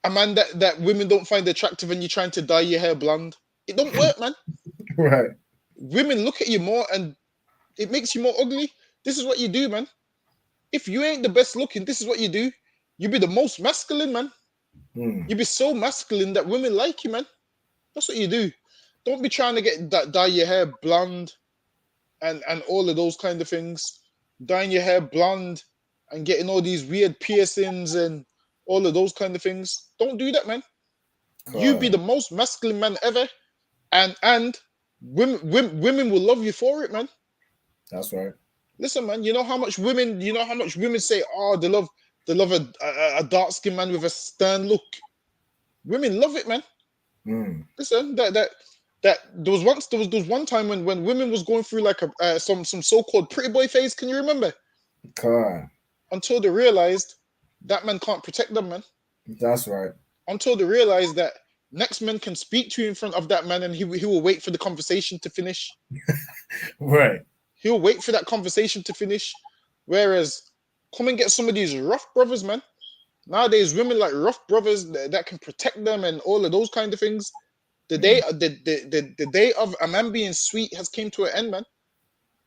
a man that women don't find attractive and you're trying to dye your hair blonde. It don't work, man. Right. Women look at you more and it makes you more ugly. This is what you do, man. If you ain't the best looking, this is what you do. You be the most masculine, man. You be so masculine that women like you, man. That's what you do. Don't be trying to dye your hair blonde and all of those kind of things. Dyeing your hair blonde and getting all these weird piercings and all of those kind of things. Don't do that, man. You be the most masculine man ever, and women will love you for it, man. That's right. Listen, man. You know how much women say, oh, they love a dark skinned man with a stern look. Women love it, man. Listen, that there was one time when women was going through like some so-called pretty boy phase. Can you remember? God. Until they realized that man can't protect them, man. That's right. Until they realized that next man can speak to you in front of that man and he will wait for the conversation to finish. Right. He'll wait for that conversation to finish. Whereas, come and get some of these rough brothers, man. Nowadays, women like rough brothers that can protect them and all of those kind of things. The day of a man being sweet has came to an end, man.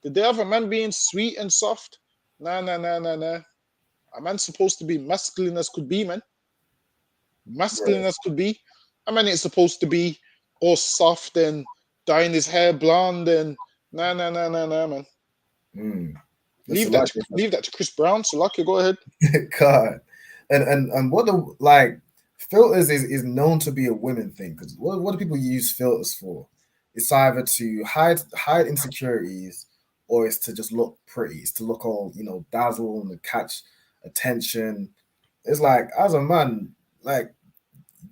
The day of a man being sweet and soft. Nah. A man's supposed to be masculine as could be, man. Masculine as could be. A man ain't supposed to be all soft and dyeing his hair blonde and nah, man. Leave that to Chris Brown. So lucky, go ahead. God. And what the like filters is known to be a women thing, because what do people use filters for? It's either to hide insecurities, or it's to just look pretty. It's to look all, you know, dazzle and catch attention. It's like, as a man, like,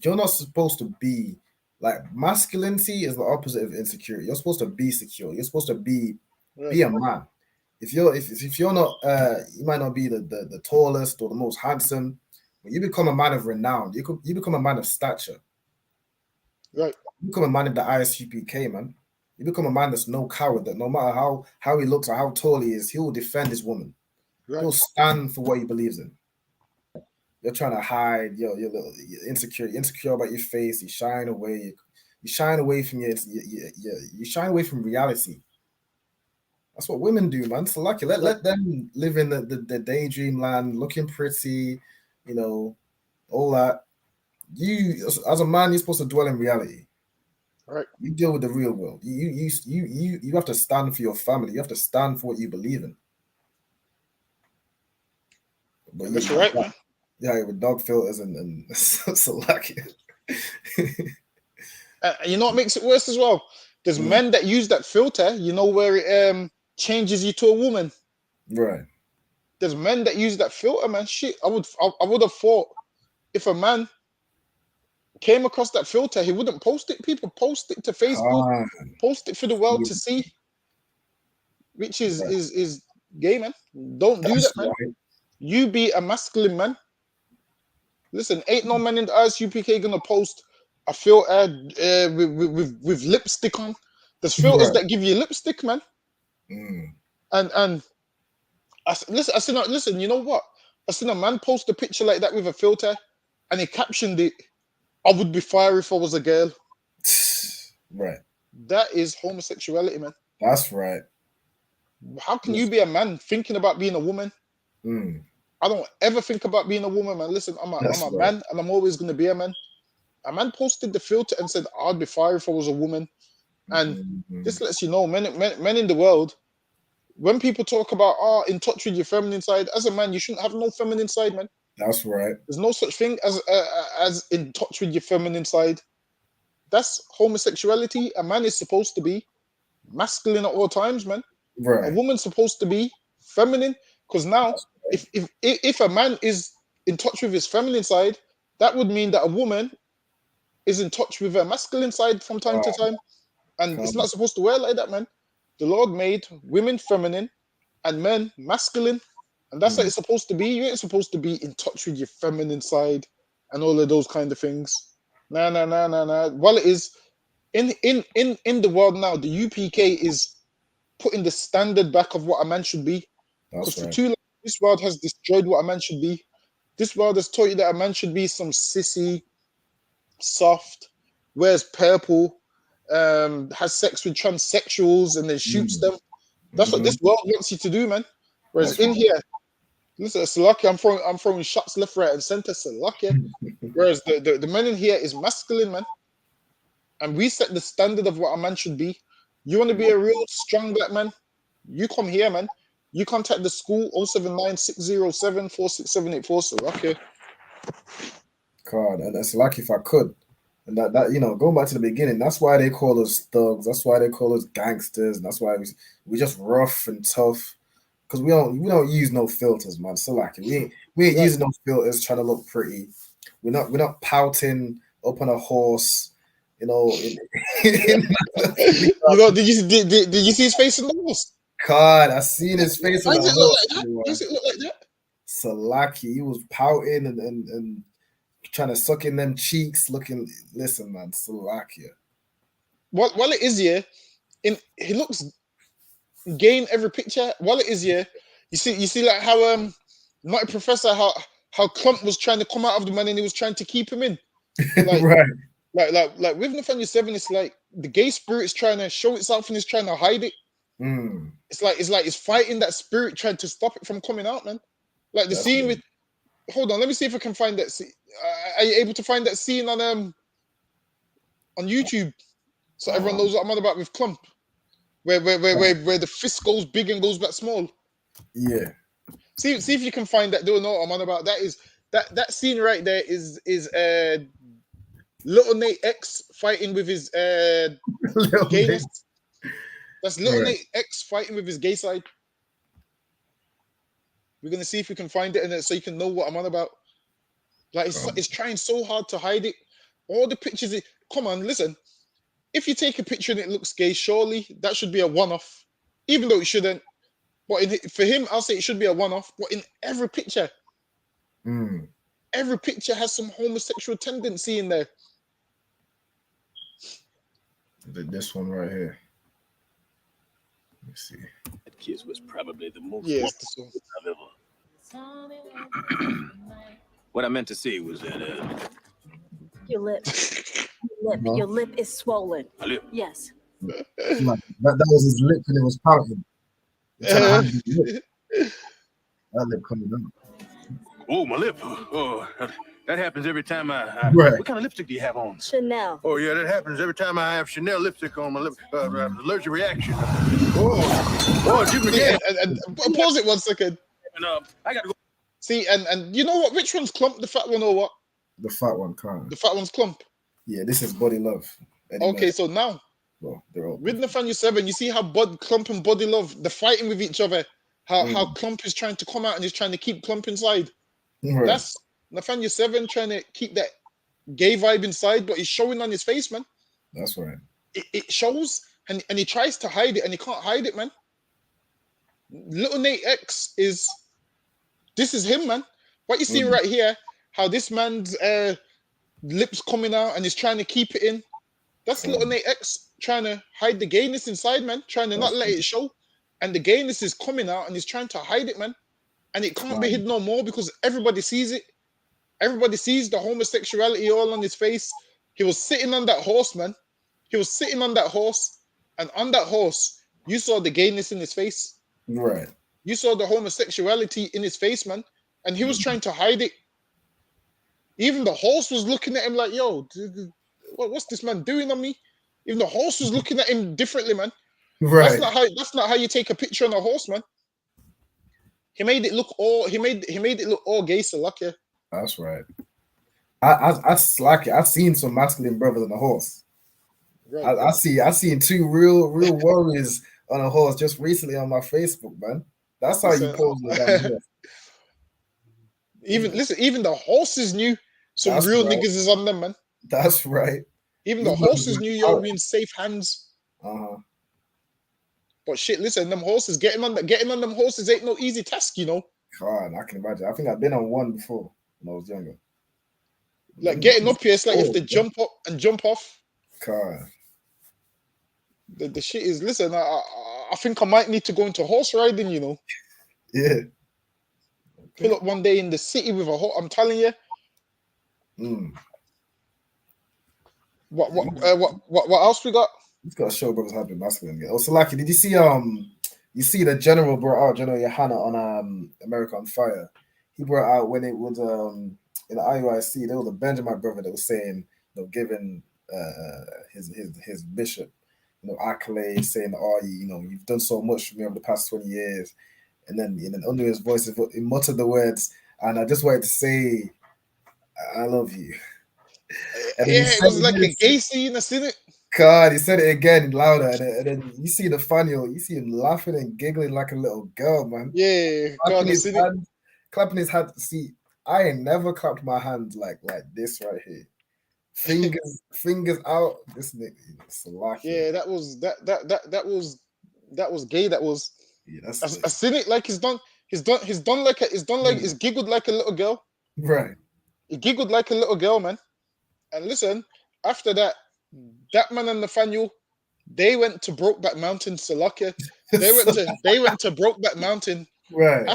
you're not supposed to be like, masculinity is the opposite of insecurity. You're supposed to be secure. You're supposed to be a man. If you're not, you might not be the tallest or the most handsome, but you become a man of renown. You become a man of stature. Right. You become a man in the ISUPK, man. You become a man that's no coward, that no matter how he looks or how tall he is, he will defend his woman. Right. He'll stand for what he believes in. You're trying to hide your insecure. You're insecure about your face. You shine away. You shine away from you shine away from reality. That's what women do, man. So lucky. Let them live in the daydream land, looking pretty, you know, all that. You, as a man, you're supposed to dwell in reality. Right. You deal with the real world. You have to stand for your family. You have to stand for what you believe in. But that's right, man. Yeah, with dog filters and so lucky. You know what makes it worse as well? There's men that use that filter, you know, where it changes you to a woman. Right. There's men that use that filter, man. Shit, I would have thought if a man came across that filter, he wouldn't post it. People post it to Facebook, post it for the world to see, which is gay, man. Don't do that, man. Right. You be a masculine man. Listen, ain't no man in the ISUPK gonna post a filter with lipstick on. There's filters that give you lipstick, man. And listen, you know what? I seen a man post a picture like that with a filter, and he captioned it, "I would be fire if I was a girl." Right. That is homosexuality, man. That's right. How can you be a man thinking about being a woman? I don't ever think about being a woman, man. Listen, I'm a man, and I'm always going to be a man. A man posted the filter and said, "I'd be fire if I was a woman." And this lets you know, men in the world, when people talk about, in touch with your feminine side, as a man, you shouldn't have no feminine side, man. That's right. There's no such thing as in touch with your feminine side. That's homosexuality. A man is supposed to be masculine at all times, man. Right. A woman's supposed to be feminine, because now, if a man is in touch with his feminine side, that would mean that a woman is in touch with her masculine side from time to time. And it's not supposed to work like that, man. The Lord made women feminine and men masculine. And that's how it's supposed to be. You ain't supposed to be in touch with your feminine side and all of those kind of things. Nah. Well, it is in the world now, the UPK is putting the standard back of what a man should be. Because for too long, this world has destroyed what a man should be. This world has taught you that a man should be some sissy, soft, wears purple, has sex with transsexuals and then shoots them. That's what this world wants you to do, man. Whereas here, listen, Salaki, I'm throwing shots left, right, and center. Salaki. Whereas the men in here is masculine, man. and we set the standard of what a man should be. You want to be a real strong black man? You come here, man. You contact the school 079-607-46784. So okay. God, and it's like if I could. And that you know, going back to the beginning, that's why they call us thugs. That's why they call us gangsters. And that's why we just rough and tough. Because we don't use no filters, man. So like we ain't using no filters trying to look pretty. We're not pouting up on a horse, you know. You know, did you see his face in the horse? God, I seen his face on Why the does it look horse. like that? Why does it look like that? Salaki, he was pouting and trying to suck in them cheeks, looking. Listen, man, Salakia. While it is here, he looks gay in every picture. While it is here, you see like how not a professor how Clump was trying to come out of the man and he was trying to keep him in. Like, right. Like with Nathaniel 7, it's like the gay spirit is trying to show itself and it's trying to hide it. Mm. It's like it's fighting that spirit, trying to stop it from coming out, man. Like the scene with. Hold on, let me see if I can find that scene. Are you able to find that scene on YouTube, so everyone knows what I'm on about with Clump, where the fist goes big and goes back small? Yeah. See if you can find that. Don't know what I'm on about. That is that scene right there is Little Nate X fighting with his gayness. That's Little Nate X fighting with his gay side. We're gonna see if we can find it, and so you can know what I'm on about. Like it's trying so hard to hide it. All the pictures. Come on, listen. If you take a picture and it looks gay, surely that should be a one-off, even though it shouldn't. But for him, I'll say it should be a one-off. But in every picture, every picture has some homosexual tendency in there. This one right here. Let me see. That kiss was probably the most this one. I've ever. What I meant to say was that your lip, your lip is swollen. my lip. Yes. That was his lip and it was pouting. That lip coming out. Oh, my lip. Oh, that happens every time I Right. What kind of lipstick do you have on? Chanel. Oh, yeah, that happens every time I have Chanel lipstick on my lip. Allergic reaction. Oh, excuse me again. And pause it 1 second. And, I got to go. See, and you know what? Which one's Clump? The fat one or what? The fat one, can't. The fat one's Clump. Yeah, this is Body Love. Okay, so now they're all with Nathaniel 7, you see how Clump and Body Love, they're fighting with each other. How Clump is trying to come out and he's trying to keep Clump inside. Right. That's Nathaniel 7 trying to keep that gay vibe inside, but he's showing on his face, man. That's right. It shows, and he tries to hide it, and he can't hide it, man. Little Nate X this is him, man. What you see right here, how this man's lips coming out and he's trying to keep it in. That's Little Nate X trying to hide the gayness inside, man. Trying to not let it show. And the gayness is coming out and he's trying to hide it, man. And it can't be hidden no more because everybody sees it. Everybody sees the homosexuality all on his face. He was sitting on that horse, man. He was sitting on that horse. And on that horse, you saw the gayness in his face. Right. You saw the homosexuality in his face, man. And he was trying to hide it. Even the horse was looking at him like, yo, what's this man doing on me? Even the horse was looking at him differently, man. Right. That's not how you take a picture on a horse, man. He made it look all gay, so lucky. That's right. I like it. I've seen some masculine brothers on a horse. Right. I seen two real warriors on a horse just recently on my Facebook, man. That's how you pose it. Even the horses knew some real niggas is on them, man. That's right. Even the horses knew you're in safe hands. But shit, listen, them horses getting on them horses ain't no easy task, you know. God, I can imagine. I think I've been on one before when I was younger. Like getting up here, it's like you have to jump up and jump off. God. The shit is, listen, I think I might need to go into horse riding, you know. Yeah. Pull up one day in the city with a horse. I'm telling you. What else we got? We've got to show brothers how to be masculine. Also, Lucky, did you see the general brought out General Yohana on America on Fire? He brought out when it was in the IUIC, there was a Benjamin brother that was saying, giving his bishop, accolades saying, "Oh, you've done so much for me over the past 20 years," and then under his voice, he muttered the words, "And I just wanted to say, I love you." And then Yeah, it was like a gay scene, I seen it. God, he said it again louder, and then you see Nathaniel, you see him laughing and giggling like a little girl, man. Yeah, Clapping God, I his seen it. hand, clapping his hand. See, I ain't never clapped my hands like this right here. Fingers out. This nigga, Salaki. Yeah, that was gay. That was. Yeah, that's I seen it like he's giggled like a little girl. right. He giggled like a little girl, man. And listen, after that, that man and Nathaniel, they went to Brokeback Mountain, Salakia. They went to Brokeback Mountain. Right.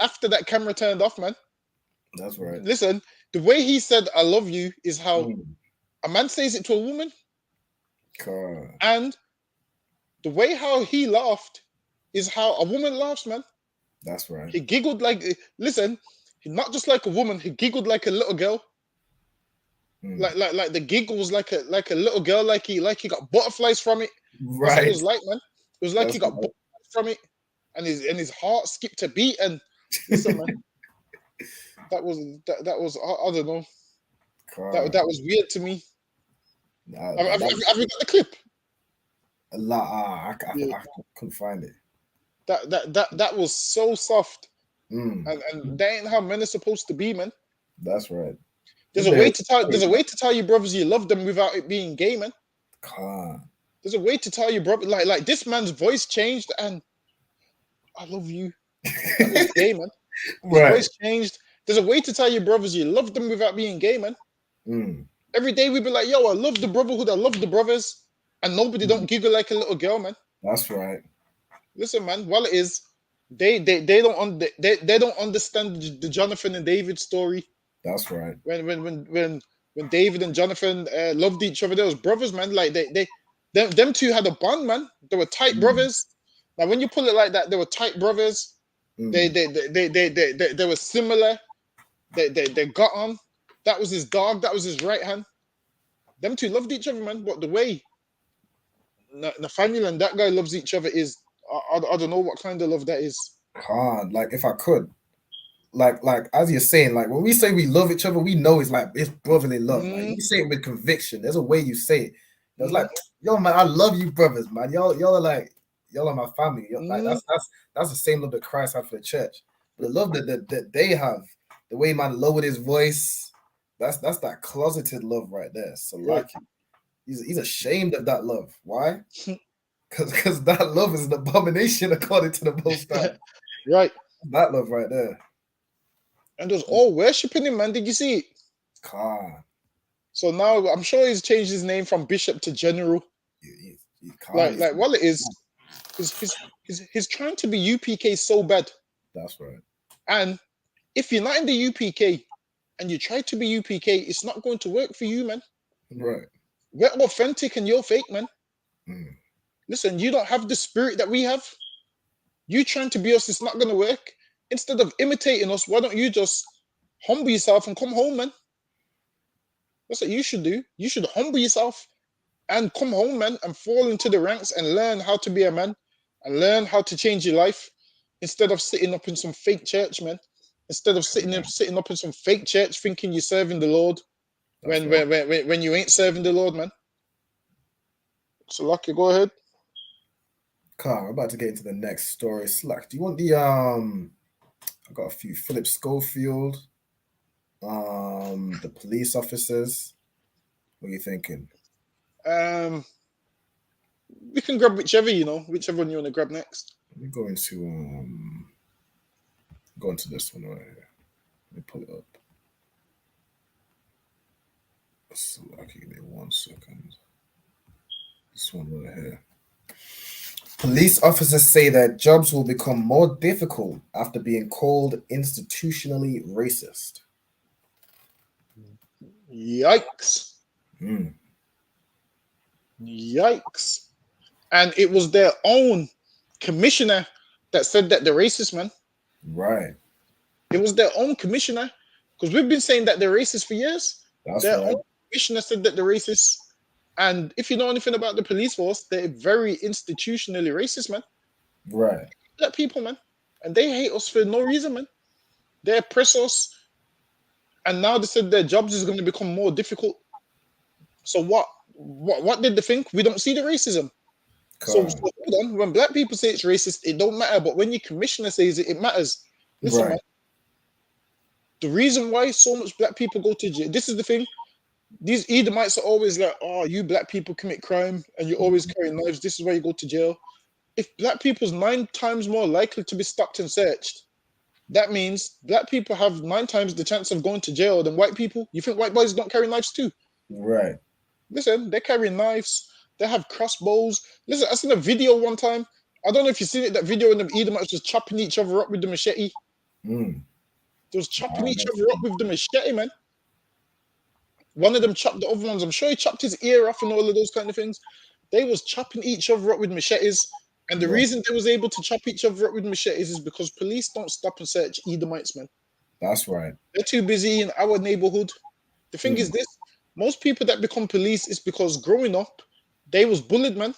After that camera turned off, man. That's right. Listen, the way he said "I love you" is how a man says it to a woman. God. And the way how he laughed is how a woman laughs, man. That's right. He giggled listen, not just like a woman, he giggled like a little girl. Like the giggle was like a little girl, like he got butterflies from it. Right. That's what it was like, man. It was like he got butterflies from it, and his heart skipped a beat. And listen, man, that was I don't know. That was weird to me. Have you got the clip? I couldn't find it. That was so soft, and that ain't how men are supposed to be, man. That's right. There's a way to tell your brothers you love them without it being gay, man. There's a way to tell your brother, like this man's voice changed, and I love you. That was gay, man. His voice changed. There's a way to tell your brothers you love them without being gay, man. Every day we be like, yo, I love the brotherhood, I love the brothers, and nobody don't giggle like a little girl, man. That's right. Listen, man. While it is, they don't understand the Jonathan and David story. That's right. When David and Jonathan loved each other, they was brothers, man. Like them two had a bond, man. They were tight brothers. Now, when you pull it like that, they were tight brothers. They were similar. They got on. That was his dog. That was his right hand. Them two loved each other, man. But the way Nathaniel and that guy loves each other is, I don't know what kind of love that is. Like if I could, like as you're saying, like when we say we love each other, we know it's brotherly love. Like you say it with conviction. There's a way you say it. It's like, yo, man, I love you, brothers, man. Y'all are my family. Like that's the same love that Christ had for the church. The love that they have, the way man lowered his voice, that's that closeted love right there. So like, he's ashamed of that love. Why? Because that love is an abomination according to the Most High. Right. That love right there. And there's all worshiping him, man. Did you see it? So now I'm sure he's changed his name from bishop to general. Like what it is he's trying to be UPK so bad. That's right. And if you're not in the UPK and you try to be UPK, it's not going to work for you, man. Right. We're authentic and you're fake, man. Listen, you don't have the spirit that we have. You trying to be us, it's not going to work. Instead of imitating us, why don't you just humble yourself and come home, man? That's what you should do. You should humble yourself and come home, man, and fall into the ranks and learn how to be a man and learn how to change your life instead of sitting up in some fake church, man. Instead of sitting up in some fake church thinking you're serving the Lord when you ain't serving the Lord, man. So, Lucky, go ahead. Carl, we're about to get into the next story. Slack, do you want the I got a few. Philip Schofield, the police officers. What are you thinking? We can grab whichever one you want to grab next. Let me go into this one right here. Let me pull it up. Slack, give me 1 second. This one right here. Police officers say their jobs will become more difficult after being called institutionally racist. Yikes. Yikes. And it was their own commissioner that said that they're racist, man. Right. It was their own commissioner. Because we've been saying that they're racist for years. That's their right. own commissioner said that they're racist. And if you know anything about the police force, they're very institutionally racist, man. Right. Black people, man. And they hate us for no reason, man. They oppress us. And now they said their jobs is going to become more difficult. So what did they think? We don't see the racism. So hold on. When black people say it's racist, it don't matter. But when your commissioner says it, it matters. Listen, man. The reason why so much black people go to jail, this is the thing. These Edomites are always like, oh, you black people commit crime and you always carry knives. This is why you go to jail. If black people's 9 times more likely to be stopped and searched, that means black people have 9 times the chance of going to jail than white people. You think white boys don't carry knives too? Right. Listen, they carry knives. They have crossbows. Listen, I seen a video one time. I don't know if you've seen it, that video when the Edomites was chopping each other up with the machete. They was chopping each other up with the machete, man. One of them chopped the other ones. I'm sure he chopped his ear off and all of those kind of things. They was chopping each other up with machetes. And the reason they was able to chop each other up with machetes is because police don't stop and search Edomites, man. That's right. They're too busy in our neighborhood. The thing is this, most people that become police is because growing up, they was bullied, man.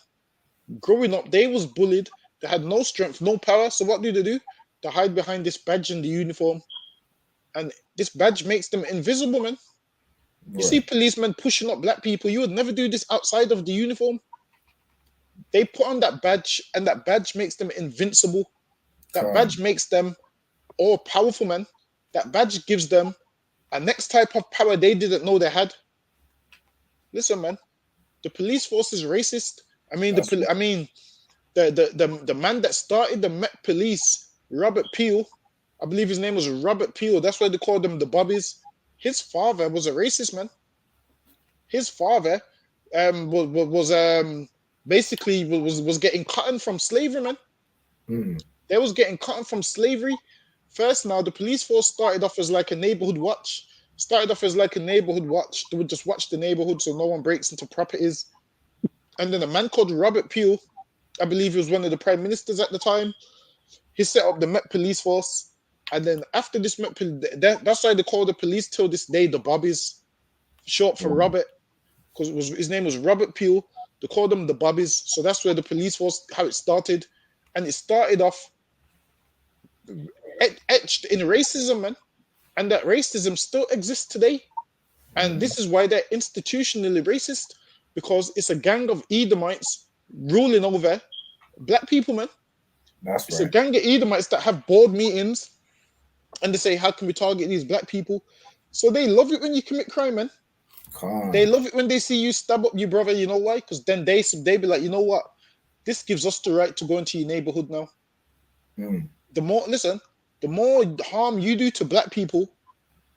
Growing up, they was bullied. They had no strength, no power. So what do? They hide behind this badge and the uniform. And this badge makes them invisible, man. You see policemen pushing up black people. You would never do this outside of the uniform. They put on that badge, and that badge makes them invincible. That badge makes them all powerful, man. That badge gives them a next type of power they didn't know they had. Listen, man, the police force is racist. I mean, the man that started the Met Police, Robert Peel, I believe his name was Robert Peel. That's why they called them the Bobbies. His father was a racist, man. His father was getting cotton from slavery, man. They was getting cotton from slavery. First, now the police force started off as like a neighborhood watch. They would just watch the neighborhood so no one breaks into properties. And then a man called Robert Peel, I believe he was one of the prime ministers at the time, he set up the Met Police Force. And then after this Met Police, that's why they call the police till this day the Bobbies, short for Robert, because his name was Robert Peel. They called them the Bobbies. So that's where the police force, how it started. And it started off etched in racism, man. And that racism still exists today. And this is why they're institutionally racist, because it's a gang of Edomites ruling over black people, man. It's a gang of Edomites that have board meetings and they say, how can we target these black people? So they love it when you commit crime, man. They love it when they see you stab up your brother. You know why? Because then they be like, you know what? This gives us the right to go into your neighborhood now. The more harm you do to black people,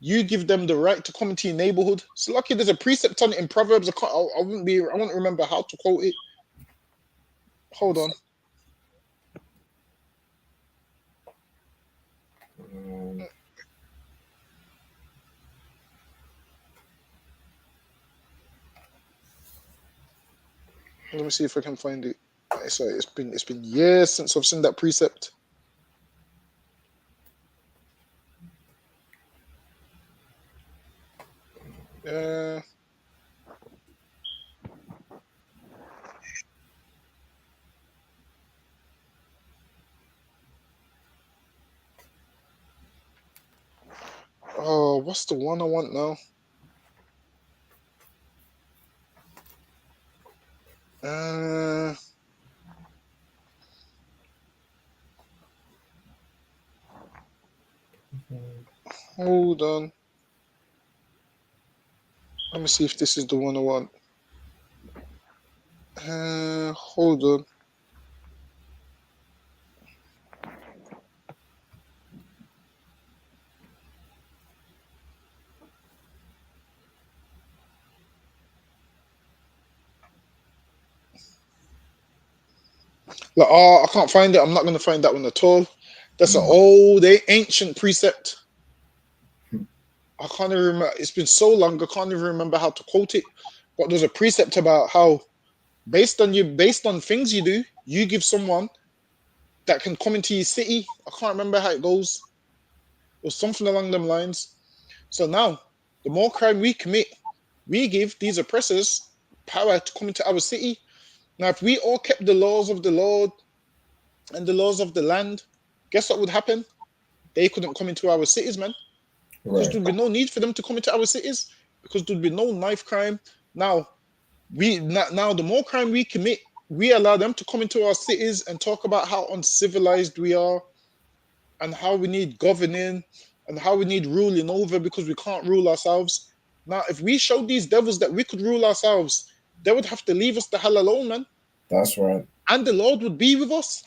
you give them the right to come into your neighborhood. So lucky there's a precept on it in Proverbs. I won't remember how to quote it. Hold on. Let me see if I can find it. Sorry, it's been years since I've seen that precept. Oh, what's the one I want now? Hold on. Let me see if this is the one I want. Hold on. Like, I can't find it. I'm not going to find that one at all. That's an old, ancient precept. I can't even remember. It's been so long, I can't even remember how to quote it. But there's a precept about how, based on things you do, you give someone that can come into your city. I can't remember how it goes. Or something along them lines. So now, the more crime we commit, we give these oppressors power to come into our city. Now, if we all kept the laws of the Lord and the laws of the land, guess what would happen? They couldn't come into our cities, man. Because there'd be no need for them to come into our cities, because there'd be no knife crime. Now the more crime we commit, we allow them to come into our cities and talk about how uncivilized we are and how we need governing and how we need ruling over because we can't rule ourselves. Now, if we showed these devils that we could rule ourselves, they would have to leave us the hell alone, man. That's right. And the Lord would be with us.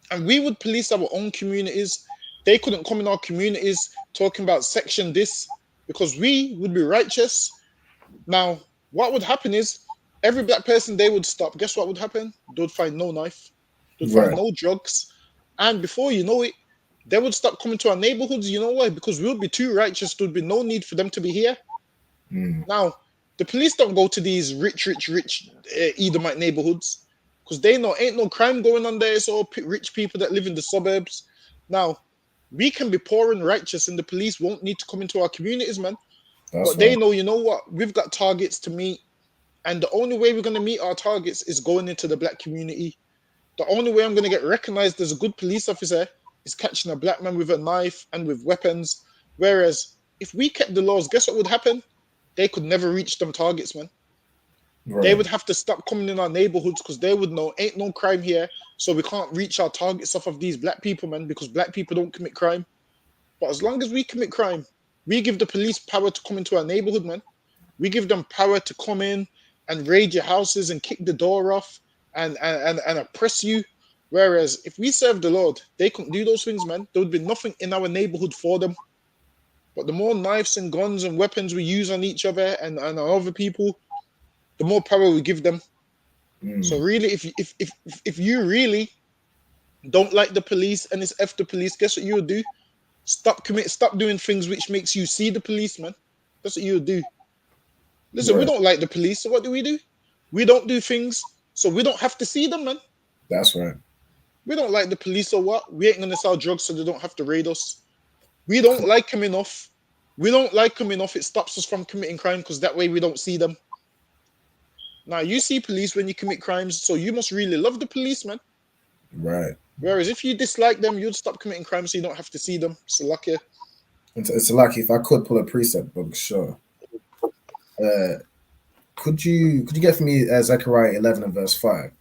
And we would police our own communities. They couldn't come in our communities talking about section this because we would be righteous. Now, what would happen is every black person they would stop. Guess what would happen? They would find no knife. They would find no drugs. And before you know it, they would stop coming to our neighborhoods. You know why? Because we would be too righteous. There would be no need for them to be here. Now, the police don't go to these rich Edomite neighborhoods because they know ain't no crime going on there. It's all rich people that live in the suburbs. Now, we can be poor and righteous and the police won't need to come into our communities, man. But they know, you know what? We've got targets to meet. And the only way we're going to meet our targets is going into the black community. The only way I'm going to get recognized as a good police officer is catching a black man with a knife and with weapons. Whereas if we kept the laws, guess what would happen? They could never reach them targets, man. They would have to stop coming in our neighborhoods because they would know ain't no crime here. So we can't reach our targets off of these black people, man, because black people don't commit crime. But as long as we commit crime, we give the police power to come into our neighborhood, man. We give them power to come in and raid your houses and kick the door off and oppress you. Whereas if we serve the Lord, they couldn't do those things, man. There would be nothing in our neighborhood for them. But the more knives and guns and weapons we use on each other and on other people, the more power we give them. So really, if you really don't like the police and it's F the police, guess what you'll do? Stop doing things which makes you see the police, man. That's what you'll do. Listen, we don't like the police, so what do? We don't do things, so we don't have to see them, man. That's right. We don't like the police, or what? We ain't gonna sell drugs, so they don't have to raid us. We don't like them enough. We don't like them enough. It stops us from committing crime because that way we don't see them. Now, you see police when you commit crimes, so you must really love the police, man. Right. Whereas if you dislike them, you'd stop committing crimes so you don't have to see them. It's lucky. It's lucky. If I could pull a precept book, sure. Could you get for me Zechariah 11 and verse 5?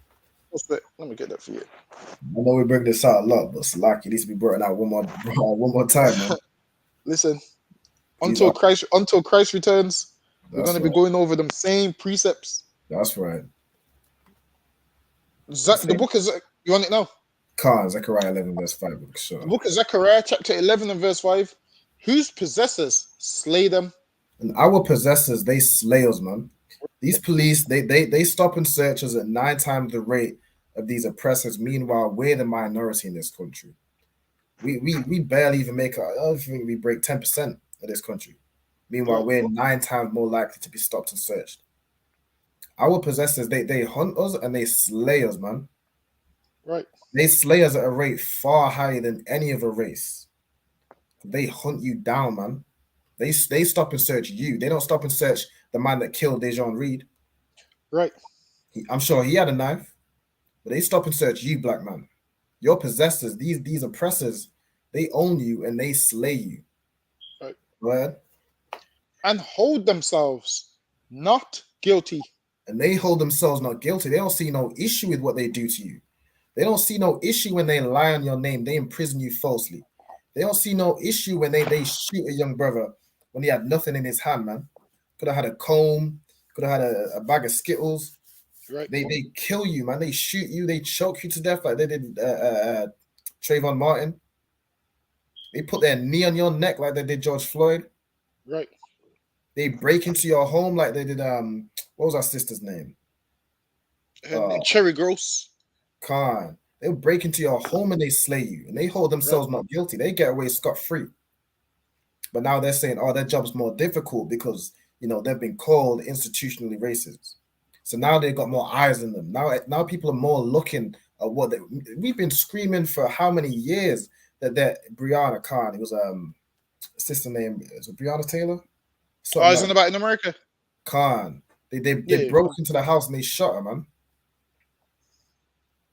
What's that? Let me get that for you. I know we bring this out a lot, but it's lucky. It needs to be brought out one more time, man. Listen, until Christ returns, we're going to be going over them same precepts. That's right. The book is, you want it now? Zechariah 11 verse 5, sure. The book of Zechariah, chapter 11 and verse 5. Whose possessors slay them? And our possessors, they slay us, man. These police, they stop and search us at 9 times the rate of these oppressors. Meanwhile, we're the minority in this country. We barely even make I don't think we break 10% of this country. Meanwhile, we're 9 times more likely to be stopped and searched. Our possessors, they hunt us and they slay us, man. Right. They slay us at a rate far higher than any other race. They hunt you down, man. They stop and search you. They don't stop and search the man that killed Dejon Reed. Right. I'm sure he had a knife, but they stop and search you, black man. Your possessors, these oppressors, they own you and they slay you. Right. Go ahead. And hold themselves not guilty. And they hold themselves not guilty. They don't see no issue with what they do to you. They don't see no issue when they lie on your name. They imprison you falsely. They don't see no issue when they shoot a young brother when he had nothing in his hand, man. Could have had a comb, could have had a bag of Skittles. Right. They kill you, man. They shoot you. They choke you to death like they did Trayvon Martin. They put their knee on your neck like they did George Floyd. Right. They break into your home like they did what was our sister's name? Cherry Gross. Khan. They'll break into your home and they slay you. And they hold themselves not guilty. They get away scot-free. But now they're saying, their job's more difficult because, they've been called institutionally racist. So now they've got more eyes on them. Now people are more looking at what we've been screaming for how many years that Breonna Khan, it was sister name, is it Breonna Taylor? Isn't about in America? Khan. They broke into the house and they shot her, man.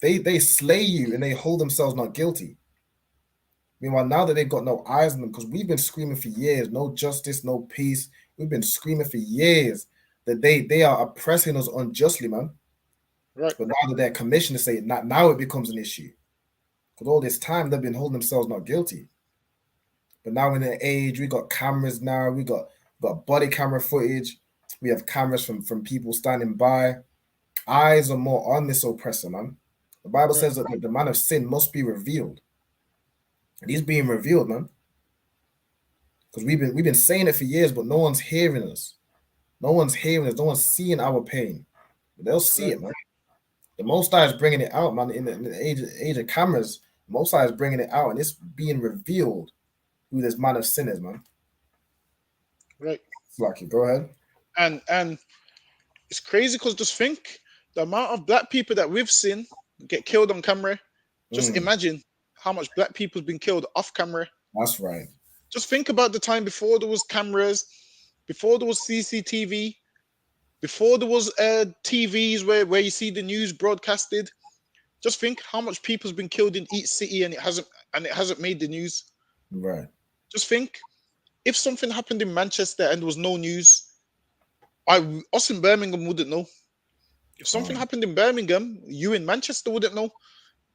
They slay you and they hold themselves not guilty. Meanwhile, now that they've got no eyes on them, because we've been screaming for years, no justice, no peace. We've been screaming for years that they are oppressing us unjustly, man. Right. But now that they're commissioned to say it, now it becomes an issue. Because all this time they've been holding themselves not guilty. But now in the age, we got cameras now, we got body camera footage, we have cameras from people standing by. Eyes are more on this oppressor, man. The Bible says that the man of sin must be revealed. And he's being revealed, man. Because we've been saying it for years, but no one's hearing us. No one's hearing us. No one's seeing our pain. But they'll see it, man. The Most High is bringing it out, man. In the age of cameras, the Most High is bringing it out, and it's being revealed who this man of sin is, man. Right. Flaky, go ahead. And it's crazy because just think the amount of black people that we've seen get killed on camera. Just imagine how much black people have been killed off camera. That's right. Just think about the time before there was cameras, before there was CCTV, before there was TVs where you see the news broadcasted. Just think how much people's been killed in each city and it hasn't made the news. Right. Just think if something happened in Manchester and there was no news, us in Birmingham wouldn't know. If something happened in Birmingham, you in Manchester wouldn't know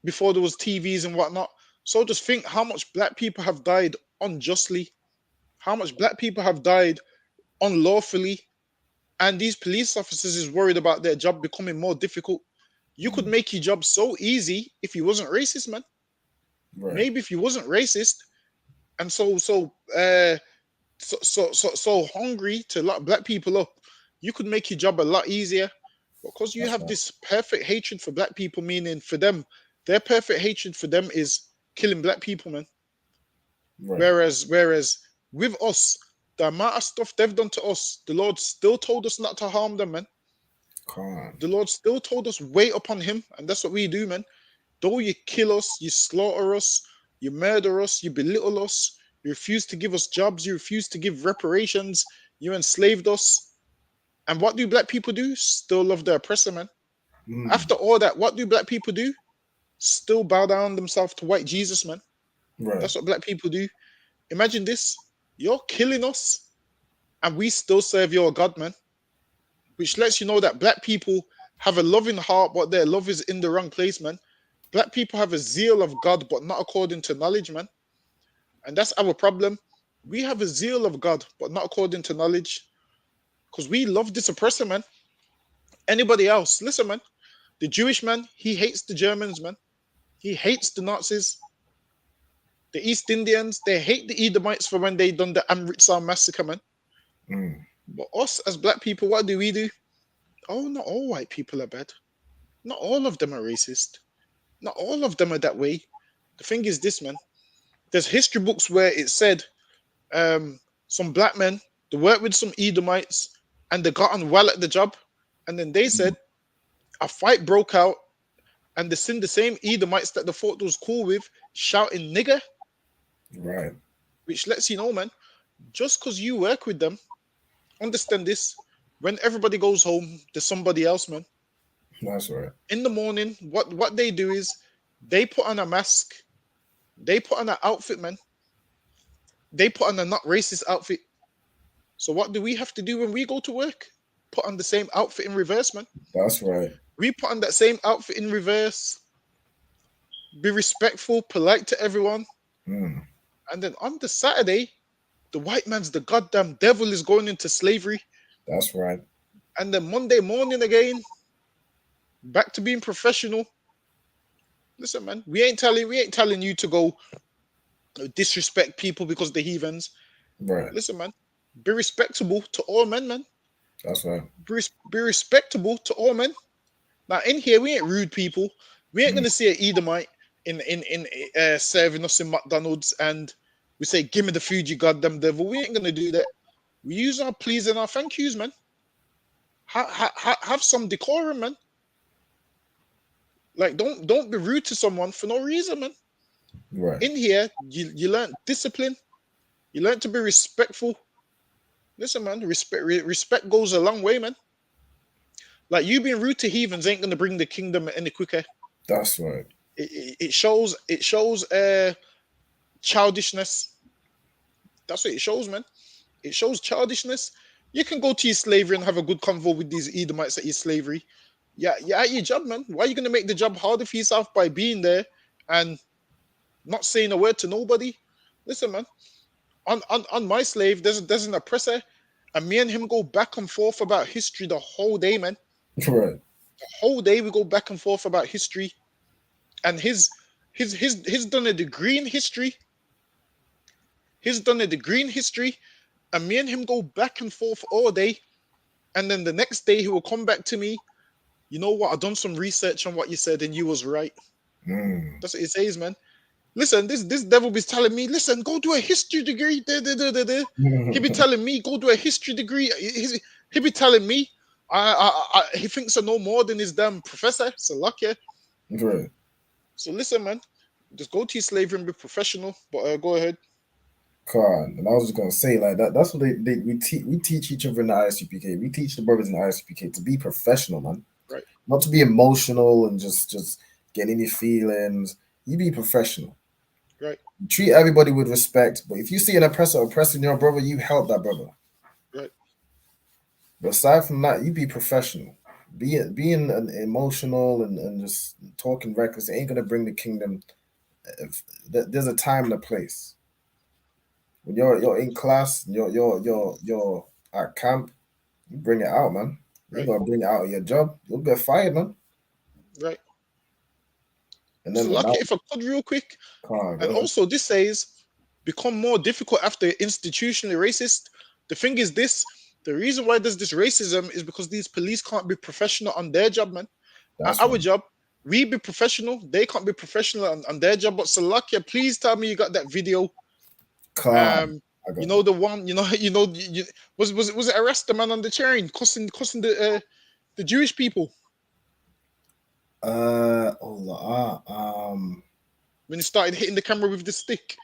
before there was TVs and whatnot. So just think how much black people have died unjustly, how much black people have died unlawfully, and these police officers is worried about their job becoming more difficult. You could make your job so easy if you wasn't racist, man. Right. Maybe if you wasn't racist and so hungry to lock black people up, you could make your job a lot easier. Because you have this perfect hatred for black people, meaning for them, their perfect hatred for them is killing black people, man. Right. Whereas with us, the amount of stuff they've done to us, the Lord still told us not to harm them, man. The Lord still told us wait upon him, and that's what we do, man. Though you kill us, you slaughter us, you murder us, you belittle us, you refuse to give us jobs, you refuse to give reparations, you enslaved us. And what do black people do? Still love their oppressor, man. After all that, what do black people do? Still bow down themselves to white Jesus, man. Right. That's what black people do. Imagine this. You're killing us, and we still serve your God, man. Which lets you know that black people have a loving heart, but their love is in the wrong place, man. Black people have a zeal of God, but not according to knowledge, man. And that's our problem. We have a zeal of God, but not according to knowledge. Because we love this oppressor, man. Anybody else? Listen, man. The Jewish man, he hates the Germans, man. He hates the Nazis. The East Indians, they hate the Edomites for when they done the Amritsar massacre, man. But us as black people, what do we do? Oh, not all white people are bad. Not all of them are racist. Not all of them are that way. The thing is this, man. There's history books where it said some black men, they worked with some Edomites and they got on well at the job. And then they said a fight broke out and they seen the same Edomites that they thought was cool with shouting nigger. Right. Which lets you know, man, just because you work with them, understand this, when everybody goes home, there's somebody else, man. That's right. In the morning, what they do is they put on a mask, they put on an outfit, man. They put on a not racist outfit. So what do we have to do when we go to work? Put on the same outfit in reverse, man. That's right. We put on that same outfit in reverse. Be respectful, polite to everyone. And then on the Saturday, the white man's the goddamn devil is going into slavery. That's right. And then Monday morning again, back to being professional. Listen, man, we ain't telling you to go disrespect people because they're heathens. Right. Listen, man, be respectable to all men, man. That's right. Be respectable to all men. Now in here, we ain't rude people. We ain't gonna see an Edomite in serving us in McDonald's and we say, "Give me the food, you goddamn devil." We ain't gonna do that. We use our please and our thank yous, man. Have some decorum, man. Like don't be rude to someone for no reason, man. Right. In here, you learn discipline. You learn to be respectful. Listen, man, respect goes a long way, man. Like, you being rude to heathens ain't gonna bring the kingdom any quicker. That's right. It shows childishness. That's what it shows, man. It shows childishness. You can go to your slavery and have a good convo with these Edomites at your slavery. Yeah, you're at your job, man. Why are you gonna make the job harder for yourself by being there and not saying a word to nobody? Listen, man. On my slave, there's an oppressor, and me and him go back and forth about history the whole day, man. Right. The whole day we go back and forth about history, and he's done a degree in history. He's done a degree in history, and me and him go back and forth all day, and then the next day he will come back to me. You know what? I've done some research on what you said, and you was right. That's what it says, man. Listen, this devil be telling me, listen, go do a history degree. He be telling me, go do a history degree. He be telling me, he thinks I know more than his damn professor. So lucky. Right. So listen, man, just go to your slavery and be professional. But go ahead. And I was just gonna say, like, that's what we teach each other in the ISUPK. We teach the brothers in the ISUPK to be professional, man. Right. Not to be emotional and just get any feelings. You be professional. Right. You treat everybody with respect. But if you see an oppressor oppressing your brother, you help that brother. Right. But aside from that, you be professional. Being emotional and just talking reckless, it ain't gonna bring the kingdom. There's a time and a place. When you're in class, you're at camp, you bring it out, man. You're gonna bring it out of your job. You'll get fired, man. Right. And then so lucky if I could real quick. And also this says become more difficult after institutionally racist. The thing is this, the reason why there's this racism is because these police can't be professional on their job, man. At our job, we be professional, they can't be professional on their job. But Salakia, please tell me you got that video. You know the one, was it arrest the man on the chain cussing the Jewish people? When he started hitting the camera with the stick.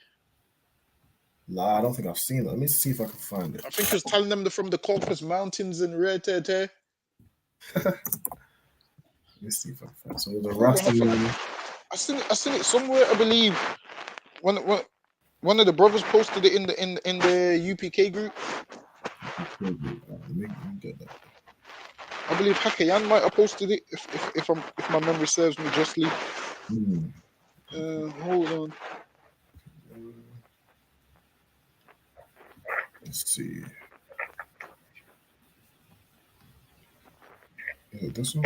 Nah, I don't think I've seen it. Let me see if I can find it. I think he was telling them from the Caucasus Mountains and Let me see if I can find it. So the Rasta man. I seen it somewhere, I believe. One of the brothers posted it in the UPK group. Let me get that. I believe Hakayan might have posted it if my memory serves me justly. Hold on. Let's see. Is it this one?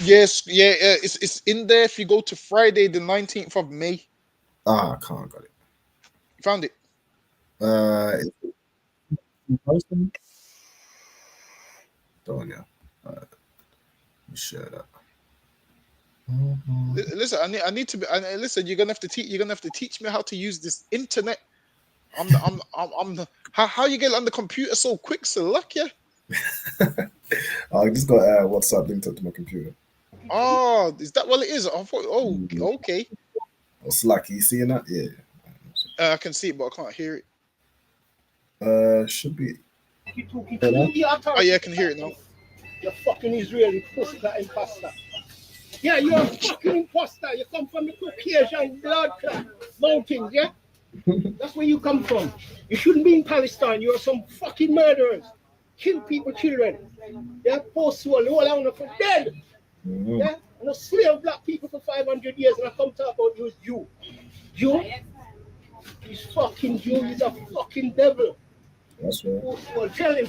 Yes, it's in there. If you go to Friday, the 19th of May. I can't got it. Found it. Don't yeah. Let me share that. Listen, I need to be. Listen, you're gonna have to teach me how to use this internet. How you get on the computer so quick, so lucky. I just got WhatsApp linked up to my computer. Oh, is that what it is? I thought. Okay. Oh, Slack, you seeing that? Yeah. I can see it, but I can't hear it. Should be. Oh yeah, I can hear it now. You're fucking Israeli pussy imposter. Yeah, you're a fucking imposter. You come from the Caucasian blood clot mountains, yeah? That's where you come from. You shouldn't be in Palestine. You're some fucking murderers. Kill people, children. Yeah, post-war, all I want for dead. Yeah, and I slave black people for 500 years, and I come talk about you as Jew. Jew? He's fucking Jew. He's a fucking devil. That's right. Post-war, tell him.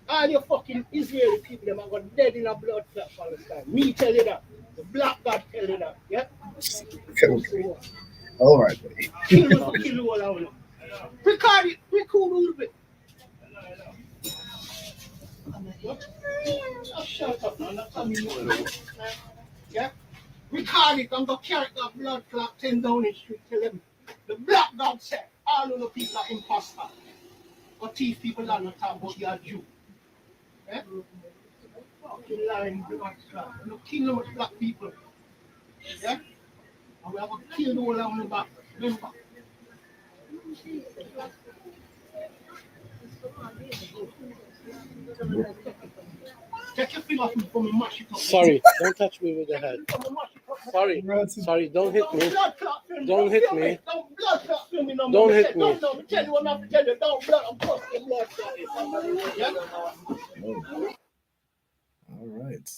All your fucking Israeli people, them are going dead in a blood clot Palestine. Me tell you that. The black God tell you that. Yeah? Okay. All right, buddy. Kill you all out. Record it. Record a little bit. Shut up, man. Yeah? Record it. I'm going to carry that blood clot 10 Downing Street. Tell them. The black God said, all of the people are imposters. But these people are not talking about your Jew. Eh? Fucking lying black clot. We don't kill no black people. Yeah? And we have to kill the whole of them back. Remember. Take your finger from a mash it up. Sorry, don't touch me with the head. Sorry, sorry, don't hit me. Don't hit me. Don't blood clot film me no more. Don't hit me. Don't know. Tell you what I'm tell you. Don't blood. I'm busting blood clot. Yeah? All right.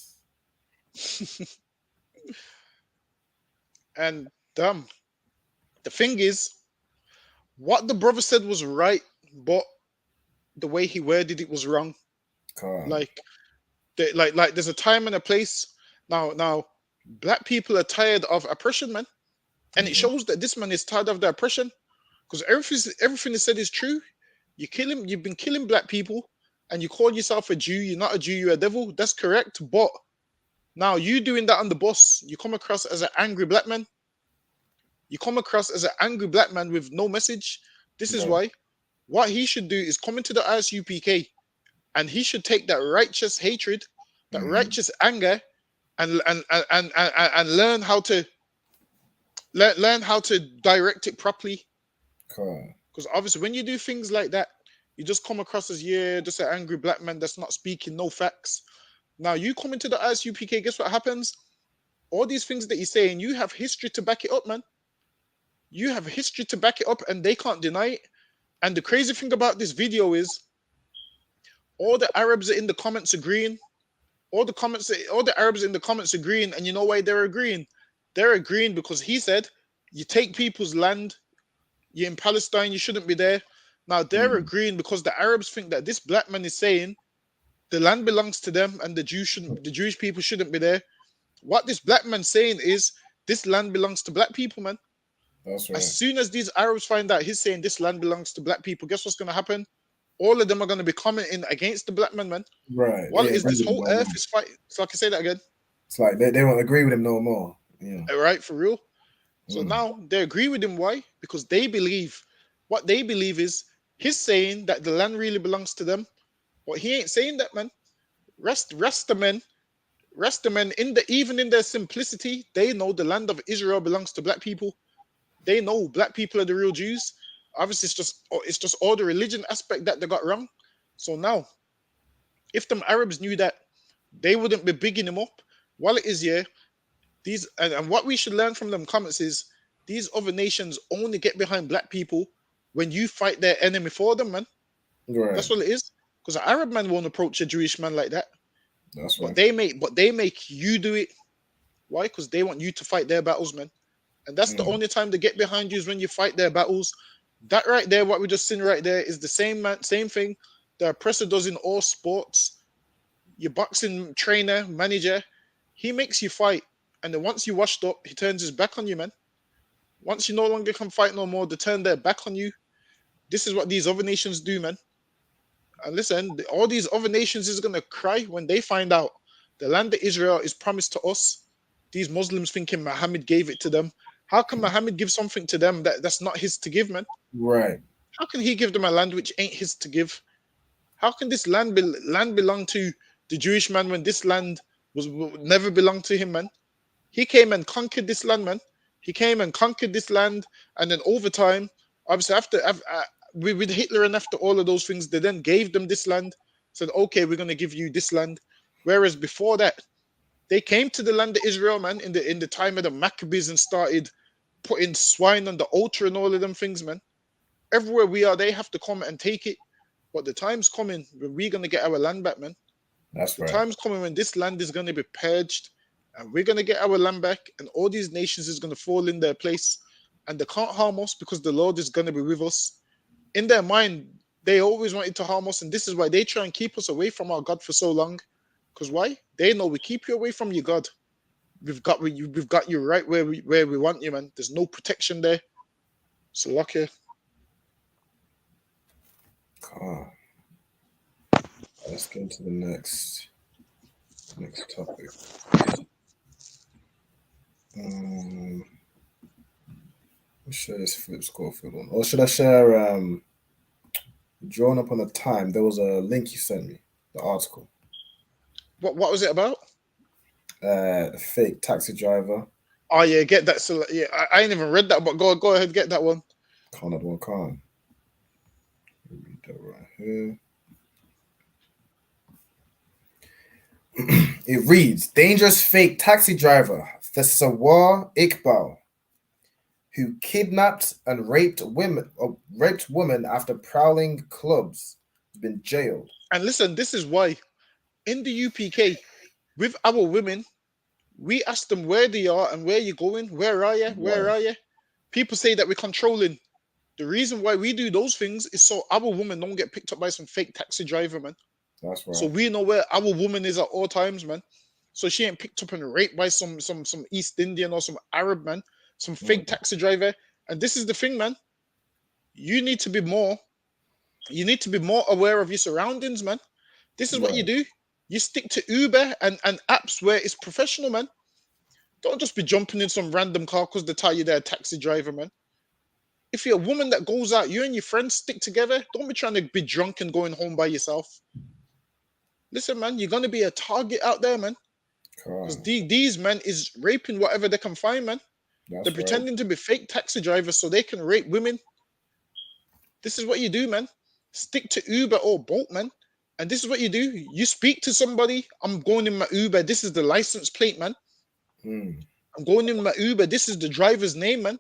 And the thing is, what the brother said was right, but the way he worded it was wrong. Like there's a time and a place. Now, black people are tired of oppression, man, and it shows that this man is tired of the oppression, because everything he said is true. You kill him. You've been killing black people, and you call yourself a Jew. You're not a Jew. You're a devil. That's correct. But now you doing that on the bus, you come across as an angry black man. You come across as an angry black man with no message. This is why. What he should do is come into the ISUPK, and he should take that righteous hatred, that righteous anger, and learn how to direct it properly. Because obviously, when you do things like that, you just come across as just an angry black man that's not speaking no facts. Now you come into the ISUPK, guess what happens? All these things that you're saying, you have history to back it up, man. You have history to back it up, and they can't deny it. And the crazy thing about this video is, all the Arabs are in the comments agreeing. All the Arabs in the comments agreeing, and you know why they're agreeing? They're agreeing because he said, you take people's land, you're in Palestine, you shouldn't be there. Now they're agreeing because the Arabs think that this black man is saying the land belongs to them and the Jewish people shouldn't be there. What this black man's saying is this land belongs to black people, man. That's right. As soon as these Arabs find out he's saying this land belongs to black people, guess what's going to happen? All of them are going to be commenting against the black man. Right. What is this whole earth is fighting? So I can say that again. It's like they won't agree with him no more. Yeah. Right, for real. So now they agree with him. Why? Because they believe, what they believe is he's saying that the land really belongs to them. But he ain't saying that, man. Rest the men even in their simplicity, they know the land of Israel belongs to black people. They know black people are the real Jews. Obviously, it's just all the religion aspect that they got wrong. So now, if them Arabs knew that, they wouldn't be bigging him up. While it is, these and what we should learn from them comments is these other nations only get behind black people when you fight their enemy for them, man. Right. That's what it is. Because an Arab man won't approach a Jewish man like that. That's right. But they make you do it. Why? Because they want you to fight their battles, man. And that's the only time they get behind you is when you fight their battles. That right there, what we just seen right there, is the same thing the oppressor does in all sports. Your boxing trainer, manager, he makes you fight. And then once you washed up, he turns his back on you, man. Once you no longer can fight no more, they turn their back on you. This is what these other nations do, man. And listen, all these other nations is going to cry when they find out the land of Israel is promised to us. These Muslims thinking Muhammad gave it to them. How can Muhammad give something to them that's not his to give, man? Right. How can he give them a land which ain't his to give? How can this land belong to the Jewish man when this land will never belong to him, man? He came and conquered this land, man. He came and conquered this land, and then over time, obviously with Hitler and after all of those things, they then gave them this land, said, okay, we're going to give you this land. Whereas before that, they came to the land of Israel, man, in the time of the Maccabees and started putting swine on the altar and all of them things, man. Everywhere we are, they have to come and take it. But the time's coming when we're going to get our land back, man. That's right. The time's coming when this land is going to be purged and we're going to get our land back, and all these nations is going to fall in their place, and they can't harm us because the Lord is going to be with us. In their mind, they always wanted to harm us, and this is why they try and keep us away from our God for so long. Because why? They know we keep you away from your God. We've got you right where we want you, man. There's no protection there. So lucky. God. Let's go to the next topic. I'll share this Flip Schofield one. Or should I share Drawn Up on a Time? There was a link you sent me, the article. What was it about? A fake taxi driver Oh yeah, get that. So yeah, I ain't even read that, but go ahead, get that one. Can't one can. Read that right here. It reads: dangerous fake taxi driver Thesawar Iqbal, who kidnapped and raped women after prowling clubs, has been jailed. And listen, this is why in the UPK with our women, we ask them where they are and where you going, where are you, where are you. People say that we're controlling. The reason why we do those things is so our woman don't get picked up by some fake taxi driver, man. That's right. So we know where our woman is at all times, man. So she ain't picked up and raped by some East Indian or some Arab, man, some fake taxi driver. And this is the thing, man. You need to be more aware of your surroundings, man. This is what you do. You stick to Uber and apps where it's professional, man. Don't just be jumping in some random car because they tell you they're a taxi driver, man. If you're a woman that goes out, you and your friends stick together. Don't be trying to be drunk and going home by yourself. Listen, man, you're gonna be a target out there, man. Because these men is raping whatever they can find, man. They're pretending to be fake taxi drivers so they can rape women. This is what you do, man. Stick to Uber or Bolt, man. And this is what you do. You speak to somebody. I'm going in my Uber. This is the license plate, man. I'm going in my Uber. This is the driver's name, man.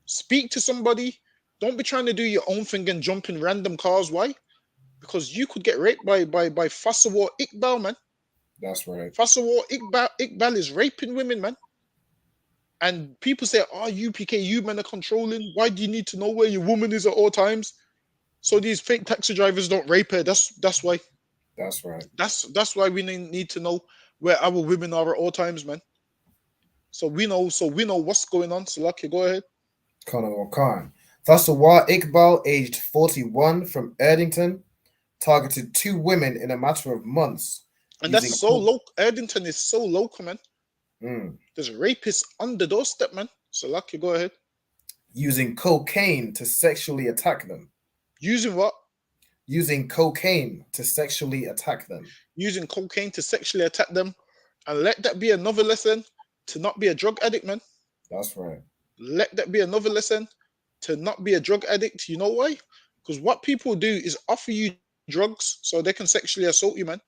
Speak to somebody. Don't be trying to do your own thing and jump in random cars. Why? Because you could get raped by Fasawar Iqbal, man. That's right. Fasawar Iqbal is raping women, man. And people say, oh, UPK, you men are controlling. Why do you need to know where your woman is at all times? So these fake taxi drivers don't rape her. That's why. That's right. That's why we need to know where our women are at all times, man. So we know what's going on. So lucky, go ahead. Khan. Thasawar Iqbal, aged 41, from Erdington, targeted 2 women in a matter of months. And that's so local. Erdington is so local, man. There's rapists on the doorstep, man. So lucky, go ahead. Using cocaine to sexually attack them. Using what? Using cocaine to sexually attack them. Using cocaine to sexually attack them. And let that be another lesson to not be a drug addict, man. That's right. Let that be another lesson to not be a drug addict. You know why? Because what people do is offer you drugs so they can sexually assault you, man.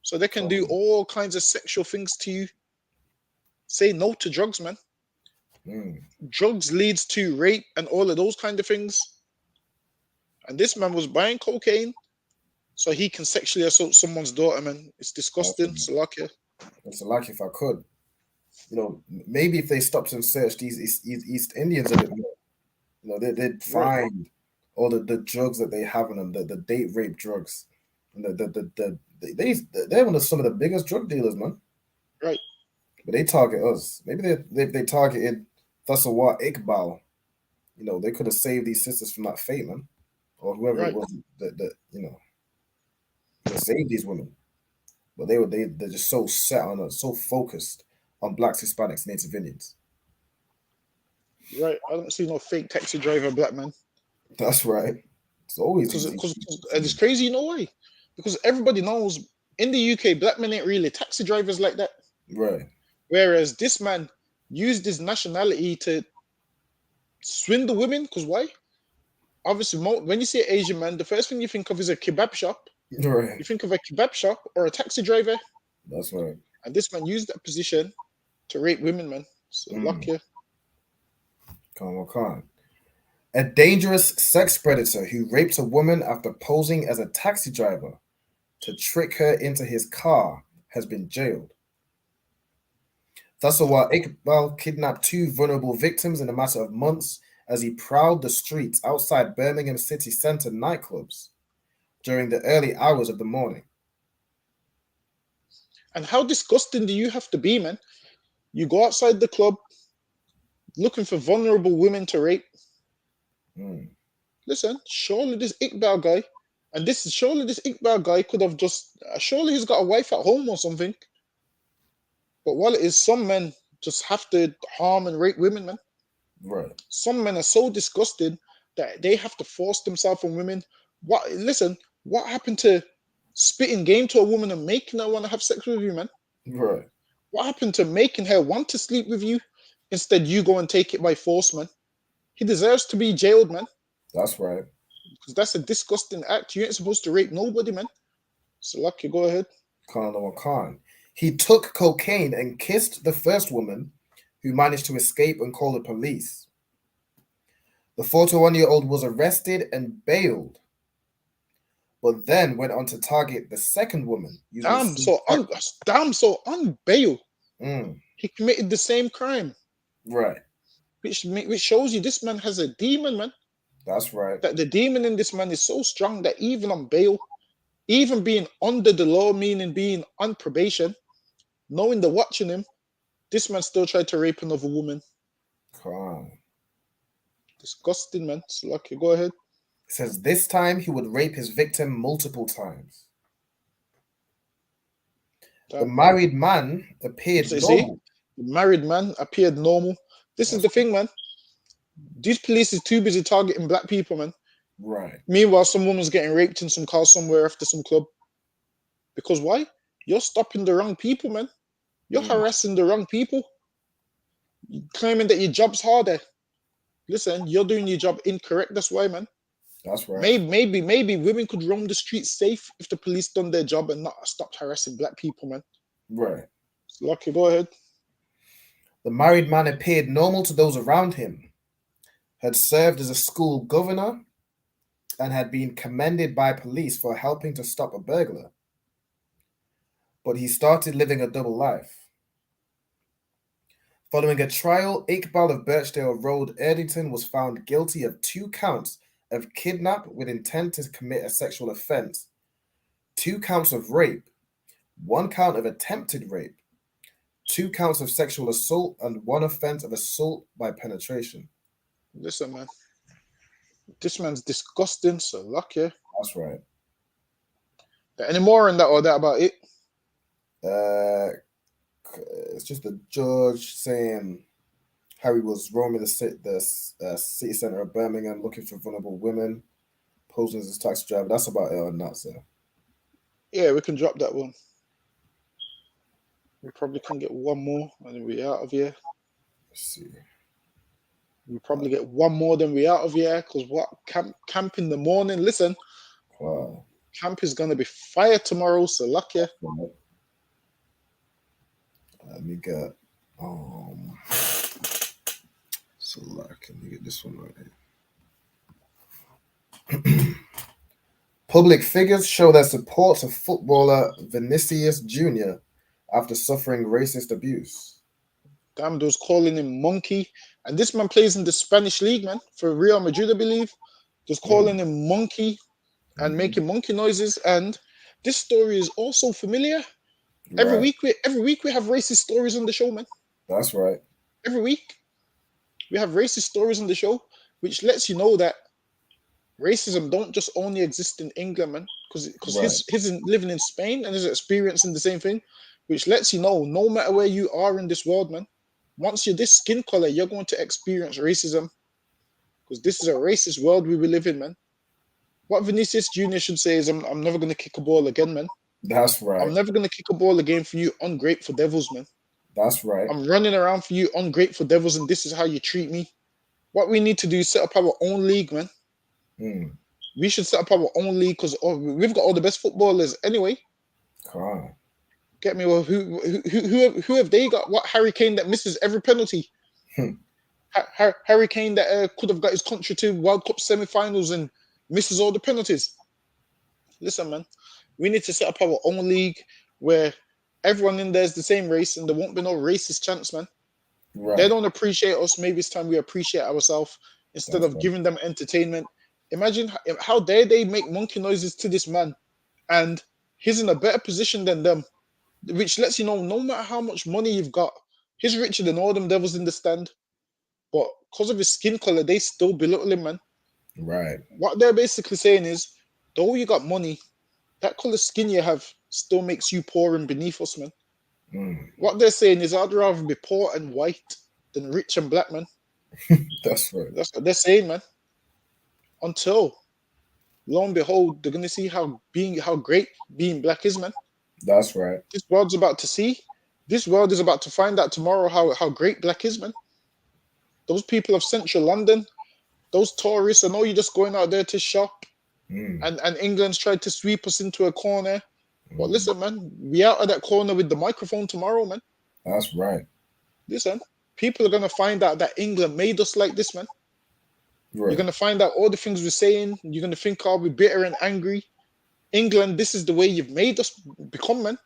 So they can do all kinds of sexual things to you. Say no to drugs, man. Drugs leads to rape and all of those kind of things. And this man was buying cocaine so he can sexually assault someone's daughter, man. It's disgusting. Salakia. It's lucky if I could. You know, maybe if they stopped and searched these East Indians a bit more, you know, they'd find all the drugs that they have on them, the date rape drugs. And they're one of some of the biggest drug dealers, man. Right. But they target us. Maybe they targeted Thasawar Iqbal. You know, they could have saved these sisters from that fate, man. Or whoever it was that you know, to save these women. But they're just so set on us, so focused on blacks, Hispanics, Native Indians. Right. I don't see no fake taxi driver black man. That's right. It's always because it's crazy, you know why? Because everybody knows in the UK, black men ain't really taxi drivers like that. Right. Whereas this man used his nationality to swindle women. Because why? Obviously, when you see an Asian man, the first thing you think of is a kebab shop. Right. You think of a kebab shop or a taxi driver. That's right. And this man used that position to rape women, man. So lucky. Khan. A dangerous sex predator who raped a woman after posing as a taxi driver to trick her into his car has been jailed. Thasawar Iqbal kidnapped 2 vulnerable victims in a matter of months as he prowled the streets outside Birmingham city centre nightclubs during the early hours of the morning. And how disgusting do you have to be, man? You go outside the club looking for vulnerable women to rape. Listen, surely this Iqbal guy, surely this Iqbal guy could have just, surely he's got a wife at home or something. But what it is, some men just have to harm and rape women, man. Right. Some men are so disgusted that they have to force themselves on women. What happened to spitting game to a woman and making her want to have sex with you, man? Right. What happened to making her want to sleep with you Instead, you go and take it by force, man. He deserves to be jailed, man. That's right. Because that's a disgusting act. You ain't supposed to rape nobody, man. So, lucky, go ahead. Khan. He took cocaine and kissed the first woman, who managed to escape and call the police. The 41-year-old was arrested and bailed, but then went on to target the second woman. Damn, so on bail, he committed the same crime. Right. Which shows you this man has a demon, man. That's right. That the demon in this man is so strong that even on bail, even being under the law, meaning being on probation, knowing they're watching him, this man still tried to rape another woman. Disgusting, man. So, lucky, go ahead. It says this time he would rape his victim multiple times. The married man appeared normal. The married man appeared normal. This is the thing, man. These police is too busy targeting black people, man. Right. Meanwhile, some woman's getting raped in some car somewhere after some club. Because why? You're stopping the wrong people, man. You're harassing the wrong people. You're claiming that your job's harder. Listen, you're doing your job incorrect. That's why, man. That's right. Maybe women could roam the streets safe if the police done their job and not stopped harassing black people, man. Right. Lucky, go ahead. The married man appeared normal to those around him, had served as a school governor, and had been commended by police for helping to stop a burglar. But he started living a double life. Following a trial, Iqbal of Birchdale Road, Erdington, was found guilty of 2 counts of kidnap with intent to commit a sexual offense, 2 counts of rape, 1 count of attempted rape, 2 counts of sexual assault, and 1 offense of assault by penetration. Listen, man. This man's disgusting, so lucky. That's right. Any more on that or that about it? It's just the judge saying Harry was roaming the city center of Birmingham looking for vulnerable women, posing as a taxi driver. That's about it on that, sir. Yeah, we can drop that one. We probably can get one more and then we're out of here. Let's see. We probably get one more than we out of here because what camp in the morning. Listen, wow, camp is gonna be fire tomorrow. So lucky. Let me get so let me get this one right here. Public figures show their support to footballer Vinicius Jr. after suffering racist abuse. Damn, those calling him monkey. And this man plays in the Spanish league, man, for Real Madrid, I believe. Just calling him monkey and making monkey noises. And this story is also familiar. Right. Every week we have racist stories on the show, man. That's right. Every week we have racist stories on the show, which lets you know that racism don't just only exist in England, man. Because he's living in Spain and is experiencing the same thing, which lets you know no matter where you are in this world, man. Once you're this skin color, you're going to experience racism because this is a racist world we will live in, man. What Vinicius Jr. should say is, I'm never going to kick a ball again, man. That's right. I'm never going to kick a ball again for you ungrateful devils, man. That's right. I'm running around for you ungrateful devils and this is how you treat me. What we need to do is set up our own league, man. We should set up our own league because we've got all the best footballers anyway. Get me? Well, who have they got? What Harry Kane that misses every penalty? Harry Kane that could have got his country to World Cup semi-finals and misses all the penalties. Listen, man, we need to set up our own league where everyone in there is the same race and there won't be no racist chance, man. Right. They don't appreciate us. Maybe it's time we appreciate ourselves instead of giving them entertainment. Imagine how dare they make monkey noises to this man and he's in a better position than them. Which lets you know, no matter how much money you've got, he's richer than all them devils in the stand. But because of his skin color, they still belittle him, man. Right. What they're basically saying is, though you got money, that color skin you have still makes you poor and beneath us, man. What they're saying is, I'd rather be poor and white than rich and black, man. That's right. That's what they're saying, man. Until, lo and behold, they're gonna see how great being black is, man. That's right. This world's about to see. This world is about to find out tomorrow how great black is, man. Those people of central London, those tourists, I know you're just going out there to shop. And England's tried to sweep us into a corner. But listen, man, we out of that corner with the microphone tomorrow, man. That's right. Listen, people are going to find out that England made us like this, man. Right. You're going to find out all the things we're saying. You're going to think, oh, we're bitter and angry. England, this is the way you've made us become, man.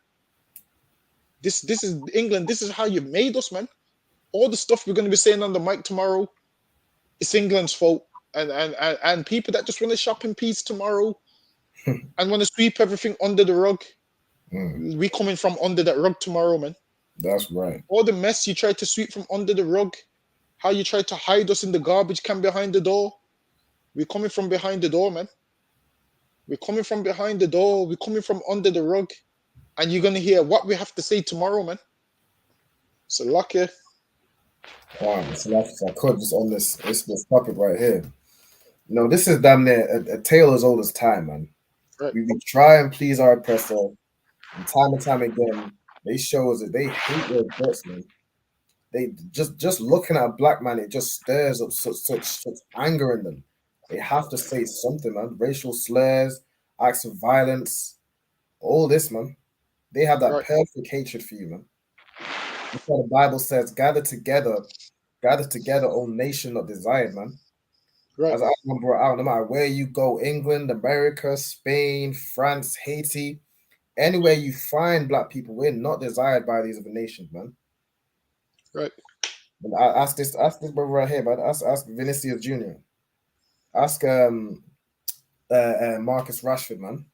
This is England. This is how you made us, man. All the stuff we're going to be saying on the mic tomorrow, it's England's fault. And people that just want to shop in peace tomorrow and want to sweep everything under the rug, we coming from under that rug tomorrow, man. That's right. All the mess you tried to sweep from under the rug, how you tried to hide us in the garbage can behind the door, we're coming from behind the door, man. We're coming from behind the door. We're coming from under the rug. And you're going to hear what we have to say tomorrow, man. So lucky. Wow, so I could just on this topic right here. You know, this is damn near a tale as old as time, man. Right. We try and please our oppressor, and time again, they show us that they hate their guts, man. They just looking at a black man, it just stirs up such anger in them. They have to say something, man. Racial slurs, acts of violence, all this, man. They have that perfect hatred for you, man. That's what the Bible says, gather together, O nation not desired, man. Right. As I brought out, no matter where you go, England, America, Spain, France, Haiti, anywhere you find black people, we're not desired by these other nations, man. Right. And I ask this brother right here, man. Ask Vinicius Jr. Ask Marcus Rashford, man.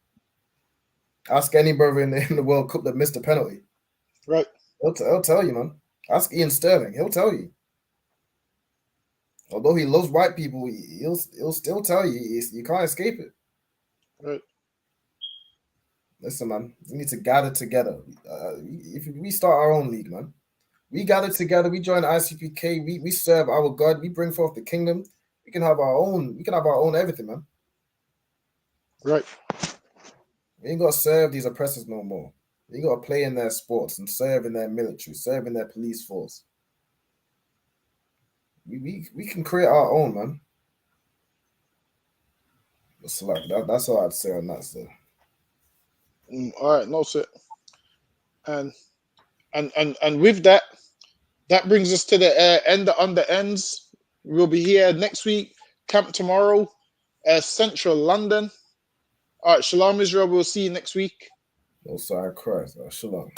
Ask any brother in the World Cup that missed a penalty. Right. He'll tell you, man. Ask Ian Sterling. He'll tell you. Although he loves white people, he'll still tell you. You can't escape it. Right. Listen, man. We need to gather together. If we start our own league, man. We gather together. We join ISUPK. We serve our God. We bring forth the kingdom. We can have our own. We can have our own everything, man. Right. We ain't got to serve these oppressors no more. We got to play in their sports and serve in their military, serve in their police force. We can create our own, man. So like that's all I'd say on that, sir. All right, no, sir. And with that brings us to the end on the Endz. We'll be here next week. Camp tomorrow, Central London. All right, Shalom Israel. We'll see you next week. Oh, sorry, Christ. Shalom.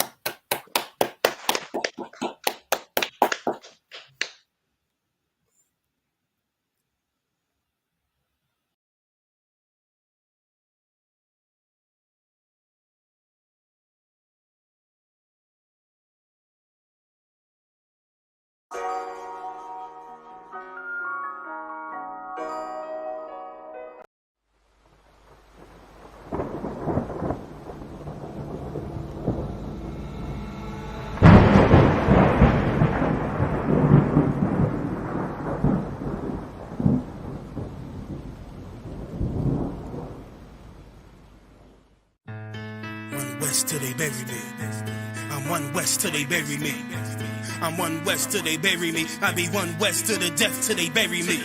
West till they bury me. I'm one west till they bury me. I'm one west till they bury me. I be one west to the death till they bury me.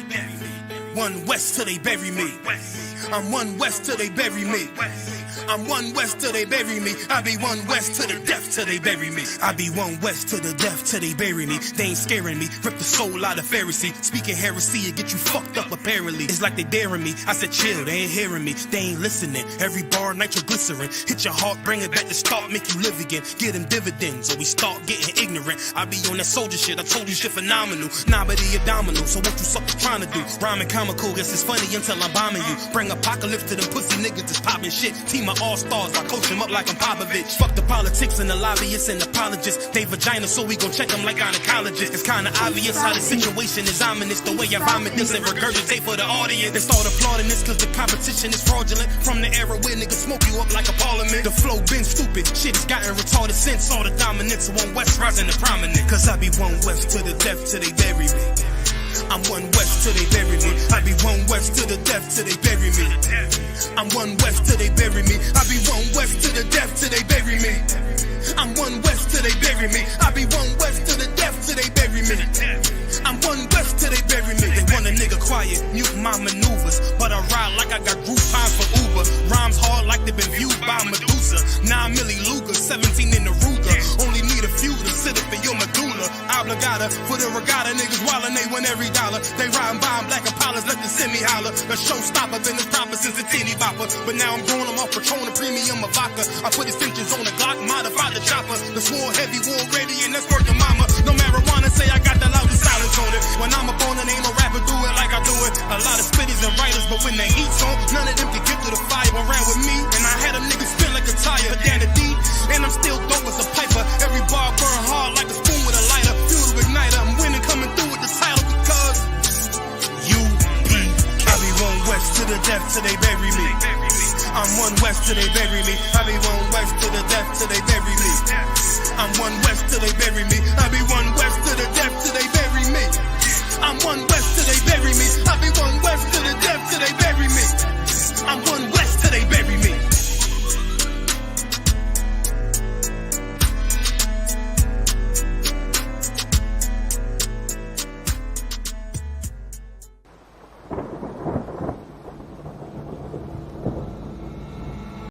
One west till they bury me. I'm one west till they bury me. I'm one west till they bury me. I be one west to the death till they bury me. I be one west to the death till they bury me. They ain't scaring me. Rip the soul out of Pharisee. Speaking heresy, it get you fucked up apparently. It's like they daring me. I said chill, they ain't hearing me. They ain't listening. Every bar nitroglycerin. Hit your heart, bring it back to start, make you live again. Get them dividends or we start getting ignorant. I be on that soldier shit. I told you shit phenomenal. Nah, but he abdominal. So what you suckers trying to do? Rhyming comical. Guess it's funny until I'm bombing you. Bring apocalypse to them pussy niggas that's popping shit. Team of all-stars. I coach them up like I'm Popovich. Fuck the politics and the lobbyists and apologists. They vagina, so we gon' check them like gynecologists. It's kinda obvious how the situation is ominous. The way I vomit this and regurgitate for the audience. They start applauding this cause the competition is fraudulent. From the era where niggas smoke you up like a parliament. The flow been stupid. Shit has gotten retarded since all the dominance of one west rising to prominent. Cause I be one west to the death till they bury me. I'm one west till they bury me. I be one west to the death till they bury me. I'm one west till they bury me. I be one west to the death till they bury me. I'm one west till they bury me. I be one west to the death till they bury me. I'm one west till they in your medulla oblongata. For the regatta, niggas wildin', they win every dollar. They riding by in black Impalas, let the semi holler. A showstopper, been the proper since a teeny bopper. But now I'm growing them off Patron, a premium of vodka. I put extensions on the Glock, modified the chopper. The swore heavy, war ready, and that's working mama. No marijuana, say I got the loudest silence on it. When I'm up on it, ain't no rapper do it like I do it. A lot of spitties and writers, but when the heat's on, none of them can get to the fire. Around with me, and I had a nigga spin like a tire. But down the deep, and I'm still dope as a piper. Every bar burn hard like a spoon with a lighter. Fuel to igniter, I'm winning, coming through with the title because UPK. I be one west to the death till they bury me. I'm one west till they bury me. I be one west to the death till they bury me. I'm one west till they bury me. I